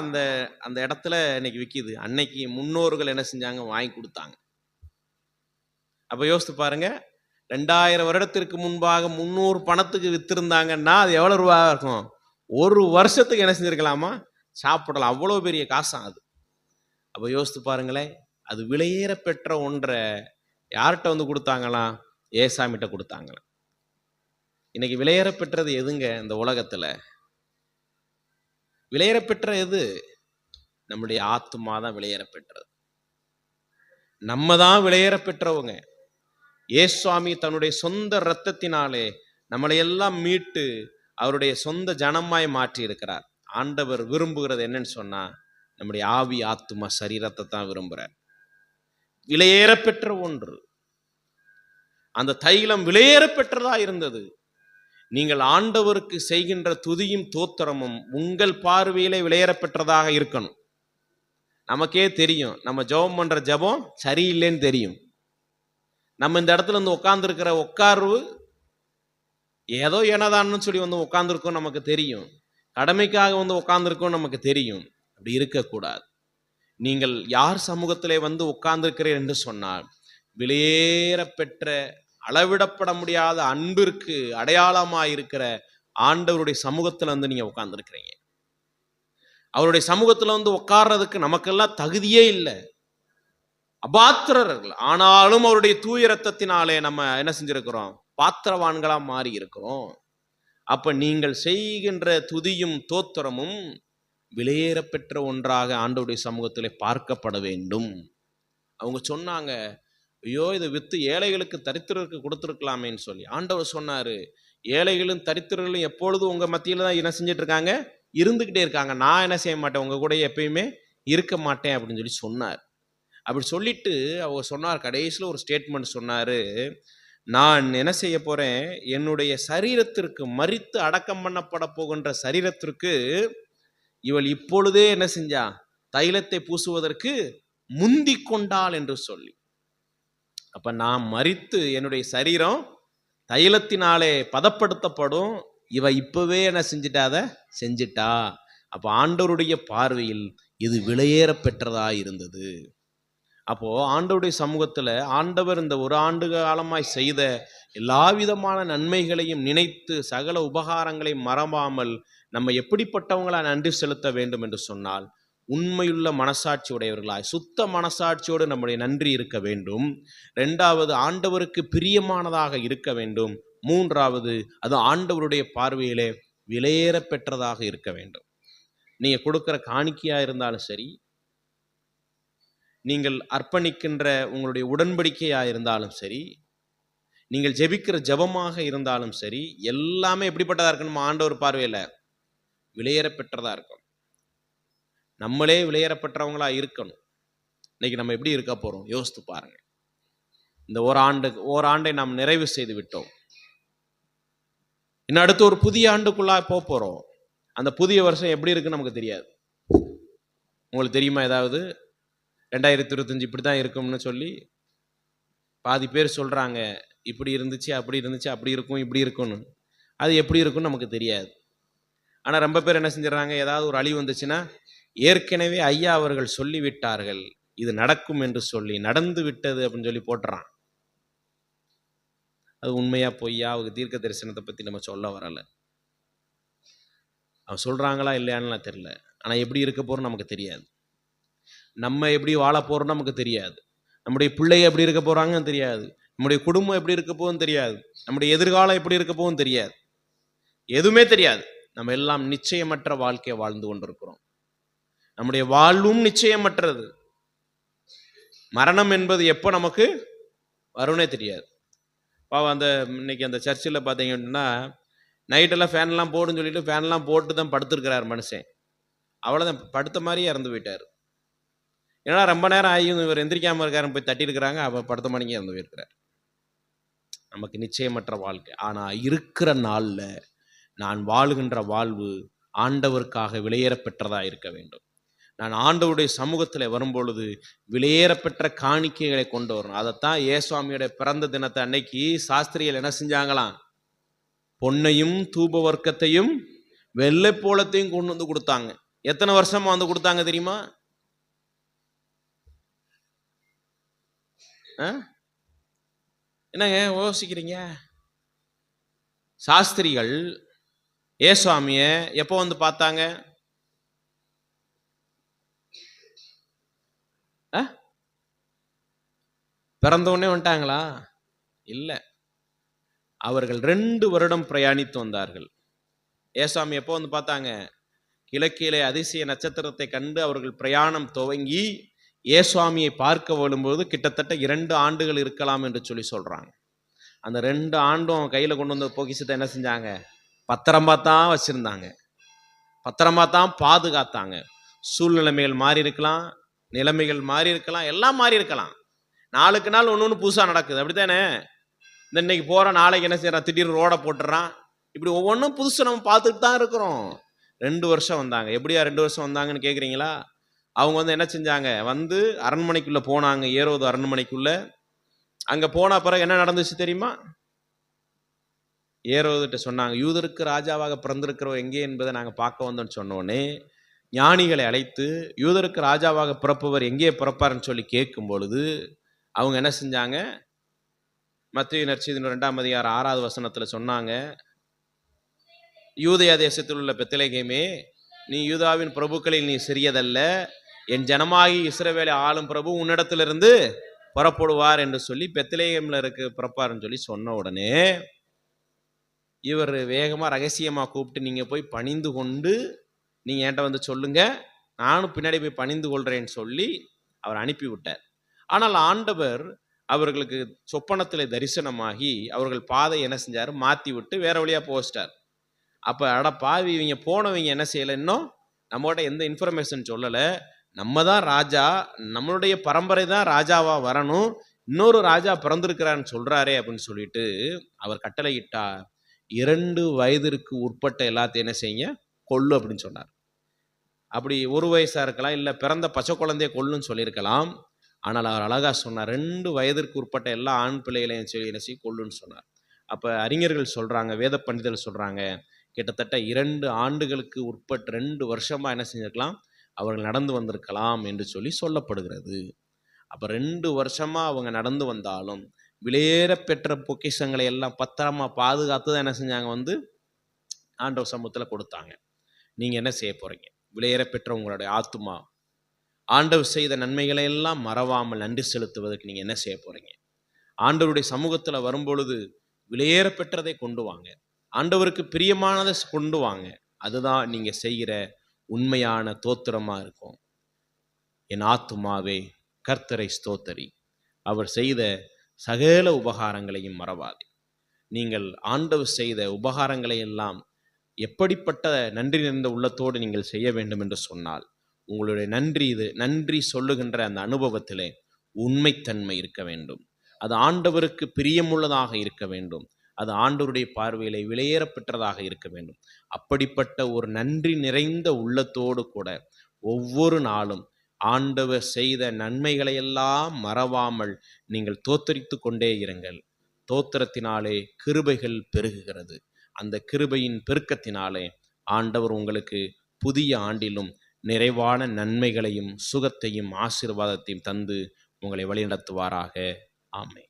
அந்த இடத்துல இன்னைக்கு விற்கிது. அன்னைக்கு முன்னோர்கள் என்ன செஞ்சாங்க? வாங்கி கொடுத்தாங்க. அப்ப யோசித்து பாருங்க, 2000 வருடத்திற்கு முன்பாக 300 பணத்துக்கு வித்திருந்தாங்கன்னா அது எவ்வளவு ரூபா இருக்கும்? 1 வருஷத்துக்கு என்ன செஞ்சிருக்கலாமா? சாப்பிடலாம். அவ்வளவு பெரிய காசா அது. அப்ப யோசித்து பாருங்களேன், அது விலையேற பெற்ற ஒன்றை யார்கிட்ட கொடுத்தாங்களாம்? ஏசாமிட்ட கொடுத்தாங்களாம். இன்னைக்கு விலையேற பெற்றது எதுங்க இந்த உலகத்துல? விலையேற பெற்ற எது? நம்முடைய ஆத்துமா தான் விலையேற பெற்றது. நம்ம தான் விலையேற பெற்றவங்க. இயேசுவாமி தன்னுடைய சொந்த இரத்தத்தினாலே நம்மளை எல்லாம் மீட்டு அவருடைய சொந்த ஜனமாய் மாற்றி இருக்கிறார். ஆண்டவர் விரும்புகிறது என்னன்னு சொன்னா, நம்முடைய ஆவி ஆத்துமா சரீரத்தை தான் விரும்புறார். விலையேற பெற்ற ஒன்று. அந்த தைலம் விலையேற பெற்றதா இருந்தது. நீங்கள் ஆண்டவருக்கு செய்கின்ற துதியும் தோத்திரமும் உங்கள் பார்வையிலே விலையேற பெற்றதாக இருக்கணும். நமக்கே தெரியும், நம்ம ஜெபம் பண்ற ஜெபம் சரியில்லைன்னு தெரியும். நம்ம இந்த இடத்துல உட்கார்ந்துருக்கிற உட்கார்வு ஏதோ ஏனதான்னு சொல்லி உட்கார்ந்துருக்கோம் நமக்கு தெரியும். கடமைக்காக உட்கார்ந்துருக்கோம் நமக்கு தெரியும். அப்படி இருக்கக்கூடாது. நீங்கள் யார் சமூகத்திலே உட்கார்ந்துருக்கிறீர் என்று சொன்னால், விலையேற பெற்ற அளவிடப்பட முடியாத அன்பிற்கு அடையாளமாக இருக்கிற ஆண்டவருடைய சமூகத்துல நீங்க உட்கார்ந்துருக்கிறீங்க. அவருடைய சமூகத்துல உட்கார்றதுக்கு நமக்கெல்லாம் தகுதியே இல்லை, அபாத்திரர்கள். ஆனாலும் அவருடைய தூய இரத்தத்தினாலே நம்ம என்ன செஞ்சிருக்கிறோம்? பாத்திரவான்களா மாறி இருக்கிறோம். அப்ப நீங்கள் செய்கின்ற துதியும் தோத்திரமும் விலையேறப்பெற்ற ஒன்றாக ஆண்டவருடைய சமூகத்திலே பார்க்கப்பட வேண்டும். அவங்க சொன்னாங்க, ஐயோ இதை வித்து ஏழைகளுக்கு தரித்திரருக்கு கொடுத்துருக்கலாமேன்னு சொல்லி. ஆண்டவர் சொன்னாரு, ஏழைகளும் தரித்திரர்களும் எப்பொழுதும் உங்க மத்தியில தான் என்ன செஞ்சுட்டு இருக்காங்க, இருந்துகிட்டே இருக்காங்க. நான் என்ன செய்ய மாட்டேன், உங்க கூட எப்பயுமே இருக்க மாட்டேன் அப்படின்னு சொல்லி சொன்னார். அப்படி சொல்லிட்டு அவர் சொன்னார், கடைசியில் ஒரு ஸ்டேட்மெண்ட் சொன்னாரு, நான் என்ன செய்ய போறேன், என்னுடைய சரீரத்திற்கு மரித்து அடக்கம் பண்ணப்பட போகின்ற சரீரத்திற்கு இவள் இப்பொழுதே என்ன செஞ்சா, தைலத்தை பூசுவதற்கு முந்தி கொண்டாள் என்று சொல்லி. அப்ப நான் மரித்து என்னுடைய சரீரம் தைலத்தினாலே பதப்படுத்தப்படும், இவ இப்பவே என்ன செஞ்சிட்டாத செஞ்சிட்டா. அப்ப ஆண்டவருடைய பார்வையில் இது விலையேற பெற்றதா இருந்தது. அப்போ ஆண்டவருடைய சமூகத்துல ஆண்டவர் இந்த ஒரு ஆண்டு காலமாய் செய்த எல்லா விதமான நன்மைகளையும் நினைத்து சகல உபகாரங்களை மறவாமல் நம்ம எப்படிப்பட்டவங்களா நன்றி செலுத்த வேண்டும் என்று சொன்னால், உண்மையுள்ள மனசாட்சி உடையவர்களாய் சுத்த மனசாட்சியோடு நம்முடைய நன்றி இருக்க வேண்டும். 2வது, ஆண்டவருக்கு பிரியமானதாக இருக்க வேண்டும். 3வது, அது ஆண்டவருடைய பார்வையிலே விலையேற பெற்றதாக இருக்க வேண்டும். நீங்க கொடுக்கிற காணிக்கையா இருந்தாலும் சரி, நீங்கள் அர்ப்பணிக்கின்ற உங்களுடைய உடன்படிக்கையா இருந்தாலும் சரி, நீங்கள் ஜெபிக்கிற ஜெபமாக இருந்தாலும் சரி, எல்லாமே எப்படிப்பட்டதா இருக்கணும், ஆண்டவர் பார்வையில விலையேற பெற்றதா இருக்கும். நம்மளே விலையேறப்பட்டவங்களா இருக்கணும். இன்னைக்கு நம்ம எப்படி இருக்க போறோம் யோசித்து பாருங்க. இந்த ஓராண்டை நாம் நிறைவு செய்து விட்டோம். இன்னும் அடுத்து ஒரு புதிய ஆண்டுக்குள்ளா போறோம். அந்த புதிய வருஷம் எப்படி இருக்குன்னு நமக்கு தெரியாது. உங்களுக்கு தெரியுமா ஏதாவது 2025 இப்படிதான் இருக்கும்னு சொல்லி? பாதி பேர் சொல்றாங்க, இப்படி இருந்துச்சு அப்படி இருந்துச்சு, அப்படி இருக்கும் இப்படி இருக்கும்னு. அது எப்படி இருக்கும்னு நமக்கு தெரியாது. ஆனா ரொம்ப பேர் என்ன செஞ்சிடறாங்க, ஏதாவது ஒரு அழிவு வந்துச்சுன்னா, ஏற்கனவே ஐயா அவர்கள் சொல்லிவிட்டார்கள் இது நடக்கும் என்று சொல்லி, நடந்து விட்டது அப்படின்னு சொல்லி போட்டுறான். அது உண்மையா பொய்யா, அவங்க தீர்க்க தரிசனத்தை பத்தி நம்ம சொல்ல வரல. அவன் சொல்றாங்களா இல்லையான்னு தெரியல. ஆனா எப்படி இருக்க போறோம் நமக்கு தெரியாது. நம்ம எப்படி வாழ போறோம் நமக்கு தெரியாது. நம்முடைய பிள்ளைங்க எப்படி இருக்க போறாங்கன்னு தெரியாது. நம்முடைய குடும்பம் எப்படி இருக்க போகுதுன்னு தெரியாது. நம்முடைய எதிர்காலம் எப்படி இருக்க போகுதுன்னு தெரியாது. எதுவுமே தெரியாது. நம்ம எல்லாம் நிச்சயமற்ற வாழ்க்கையை வாழ்ந்து கொண்டிருக்கிறோம். நம்முடைய வாழ்வும் நிச்சயமற்றது. மரணம் என்பது எப்போ நமக்கு வரும்னே தெரியாது. அந்த இன்னைக்கு அந்த சர்ச்சில் பார்த்தீங்கன்னா, நைட்டெல்லாம் ஃபேன்லாம் போடுன்னு சொல்லிட்டு ஃபேன்லாம் போட்டு தான் படுத்துருக்கிறார் மனுஷன். அவ்வளோதான், படுத்த மாதிரியே இறந்து போயிட்டார். ஏன்னா ரொம்ப நேரம் ஆகி இவர் எந்திரிக்காமல் இருக்காருன்னு போய் தட்டியிருக்கிறாங்க. அவர் படுத்த மணிக்கு இறந்து போயிருக்கிறார். நமக்கு நிச்சயமற்ற வாழ்க்கை. ஆனால் இருக்கிற நாளில் நான் வாழுகின்ற வாழ்வு ஆண்டவருக்காக விலையேறப்பெற்றதா இருக்க வேண்டும். நான் ஆண்டவருடைய சமூகத்தில் வரும்பொழுது விலையேறப்பெற்ற காணிக்கைகளை கொண்டு வரணும். அதைத்தான் ஏசுவாமியோட பிறந்த தினத்தை அன்னைக்கு சாஸ்திரிகள் என்ன செஞ்சாங்களாம், பொன்னையும் தூப வர்க்கத்தையும் வெள்ளை போலத்தையும் கொண்டு வந்து கொடுத்தாங்க. எத்தனை வருஷமா வந்து கொடுத்தாங்க தெரியுமா? என்னங்க யோசிக்கிறீங்க? சாஸ்திரிகள் ஏசுவாமிய எப்போ வந்து பார்த்தாங்க? பிறந்தவுடனே வந்துட்டாங்களா? இல்லை, அவர்கள் 2 வருடம் பிரயாணித்து வந்தார்கள். ஏசுவாமி எப்போ வந்து பார்த்தாங்க? கிழக்கிலே அதிசய நட்சத்திரத்தை கண்டு அவர்கள் பிரயாணம் துவங்கி ஏசுவாமியை பார்க்க வரும்போது கிட்டத்தட்ட 2 ஆண்டுகள் இருக்கலாம் என்று சொல்லி சொல்றாங்க. அந்த 2 ஆண்டும் கையில கொண்டு வந்த பொக்கிஷத்தை என்ன செஞ்சாங்க? பத்திரமா தான் வச்சிருந்தாங்க, பத்திரமா தான் பாதுகாத்தாங்க. சூழ்நிலைமைகள் மாறி இருக்கலாம், நிலைமைகள் மாறி இருக்கலாம், எல்லாம் மாறி இருக்கலாம். நாளுக்கு நாள் ஒன்று புதுசா நடக்குது, அப்படித்தானே? இந்த இன்னைக்கு போற நாளைக்கு என்ன செய்யறான், திடீர்னு ரோட போட்டுறான். இப்படி ஒவ்வொன்றும் புதுசு நம்ம பார்த்துட்டு தான் இருக்கிறோம். 2 வருஷம் வந்தாங்க. எப்படியா 2 வருஷம் வந்தாங்கன்னு கேட்குறீங்களா? அவங்க வந்து என்ன செஞ்சாங்க, வந்து அரண்மனைக்குள்ள போனாங்க, ஏரோது அரண்மனைக்குள்ள. அங்க போன பிறகு என்ன நடந்துச்சு தெரியுமா? ஏரோதுகிட்ட சொன்னாங்க, யூதருக்கு ராஜாவாக பிறந்திருக்கிறவர் எங்கே என்பதை நாங்க பார்க்க வந்தோம்னு சொன்னோடனே ஞானிகளை அழைத்து யூதருக்கு ராஜாவாக பிறப்பவர் எங்கே பிறப்பாருன்னு சொல்லி கேட்கும் பொழுது அவங்க என்ன செஞ்சாங்க? மத்தேயு நற்செய்தி 2ஆம் அதிகாரம் 6வது வசனத்துல சொன்னாங்க, யூதேயா தேசத்தில் உள்ள பெத்லகேமே, நீ யூதாவின் பிரபுக்களில் நீ சிறியதல்ல, என் ஜனமாகி இஸ்ரவேலை ஆளும் பிரபு உன்னிடத்திலிருந்து புறப்படுவார் என்று சொல்லி பெத்லகேம்ல இருக்கு பிறப்பாருன்னு சொல்லி சொன்ன உடனே இவர் வேகமாக ரகசியமாக கூப்பிட்டு நீங்கள் போய் பணிந்து கொண்டு நீங்கள் என்கிட்ட வந்து சொல்லுங்க, நானும் பின்னாடி போய் பணிந்து கொள்கிறேன்னு சொல்லி அவர் அனுப்பிவிட்டார். ஆனால் ஆண்டவர் அவர்களுக்கு சொப்பனத்தில் தரிசனமாகி அவர்கள் பாதை என்ன செஞ்சார், மாற்றி விட்டு வேற வழியாக போச்சிட்டார். அப்போ அட பாவி, இவங்க போனவங்க என்ன செய்யலை, இன்னும் நம்மகிட்ட எந்த இன்ஃபர்மேஷன் சொல்லலை, நம்ம தான் ராஜா, நம்மளுடைய பரம்பரை தான் ராஜாவாக வரணும், இன்னொரு ராஜா பிறந்திருக்கிறான்னு சொல்கிறாரே அப்படின்னு சொல்லிட்டு அவர் கட்டளையிட்டார், 2 வயதிற்கு உட்பட்ட எல்லாத்தையும் என்ன செய்யுங்க, கொல்லு அப்படின்னு சொன்னார். அப்படி 1 வயசாக இருக்கலாம், இல்லை பிறந்த பச்சை குழந்தைய கொல்லுன்னு சொல்லியிருக்கலாம். ஆனால் அவர் அழகாக சொன்னார், 2 வயதிற்கு உட்பட்ட எல்லா ஆண் பிள்ளைகளையும் சொல்லி என்ன செய்ய கொல்லுன்னு சொன்னார். அப்போ அறிஞர்கள் சொல்கிறாங்க, வேத பண்டிதர்கள் சொல்கிறாங்க, கிட்டத்தட்ட 2 ஆண்டுகளுக்கு உட்பட்டு 2 வருஷமாக என்ன செஞ்சிருக்கலாம், அவர்கள் நடந்து வந்திருக்கலாம் என்று சொல்லி சொல்லப்படுகிறது. அப்போ 2 வருஷமாக அவங்க நடந்து வந்தாலும் விலையேற பெற்ற பொக்கிஷங்களை எல்லாம் பத்திரமா பாதுகாத்து தான் என்ன செஞ்சாங்க, வந்து ஆண்டவர் சமூகத்தில் கொடுத்தாங்க. நீங்கள் என்ன செய்ய போகிறீங்க, விலையேற பெற்ற உங்களுடைய ஆத்துமா ஆண்டவர் செய்த நன்மைகளை எல்லாம் மறவாமல் நன்றி செலுத்துவதற்கு நீங்கள் என்ன செய்ய போகிறீங்க? ஆண்டவருடைய சமூகத்தில் வரும்பொழுது விலையேற பெற்றதை கொண்டு வாங்க, ஆண்டவருக்கு பிரியமானதை கொண்டு வாங்க. அதுதான் நீங்கள் செய்கிற உண்மையான தோத்திரமாக இருக்கும். என் ஆத்துமாவே கர்த்தரை ஸ்தோத்தரி, அவர் செய்த சகல உபகாரங்களையும் மறவாதே. நீங்கள் ஆண்டவர் செய்த உபகாரங்களை எல்லாம் எப்படிப்பட்ட நன்றி நிறைந்த உள்ளத்தோடு நீங்கள் செய்ய வேண்டும் என்று சொன்னால், உங்களுடைய நன்றி சொல்லுகின்ற அந்த அனுபவத்திலே உண்மைத்தன்மை இருக்க வேண்டும். அது ஆண்டவருக்கு பிரியமுள்ளதாக இருக்க வேண்டும். அது ஆண்டவருடைய பார்வையிலே விலையேற பெற்றதாக இருக்க வேண்டும். அப்படிப்பட்ட ஒரு நன்றி நிறைந்த உள்ளத்தோடு கூட ஒவ்வொரு நாளும் ஆண்டவர் செய்த நன்மைகளையெல்லாம் மறவாமல் நீங்கள் தோத்தரித்து கொண்டே இருங்கள். தோத்திரத்தினாலே கிருபைகள் பெருகுகிறது. அந்த கிருபையின் பெருக்கத்தினாலே ஆண்டவர் உங்களுக்கு புதிய ஆண்டிலும் நிறைவான நன்மைகளையும் சுகத்தையும் ஆசீர்வாதத்தையும் தந்து உங்களை வழிநடத்துவாராக. ஆமென்.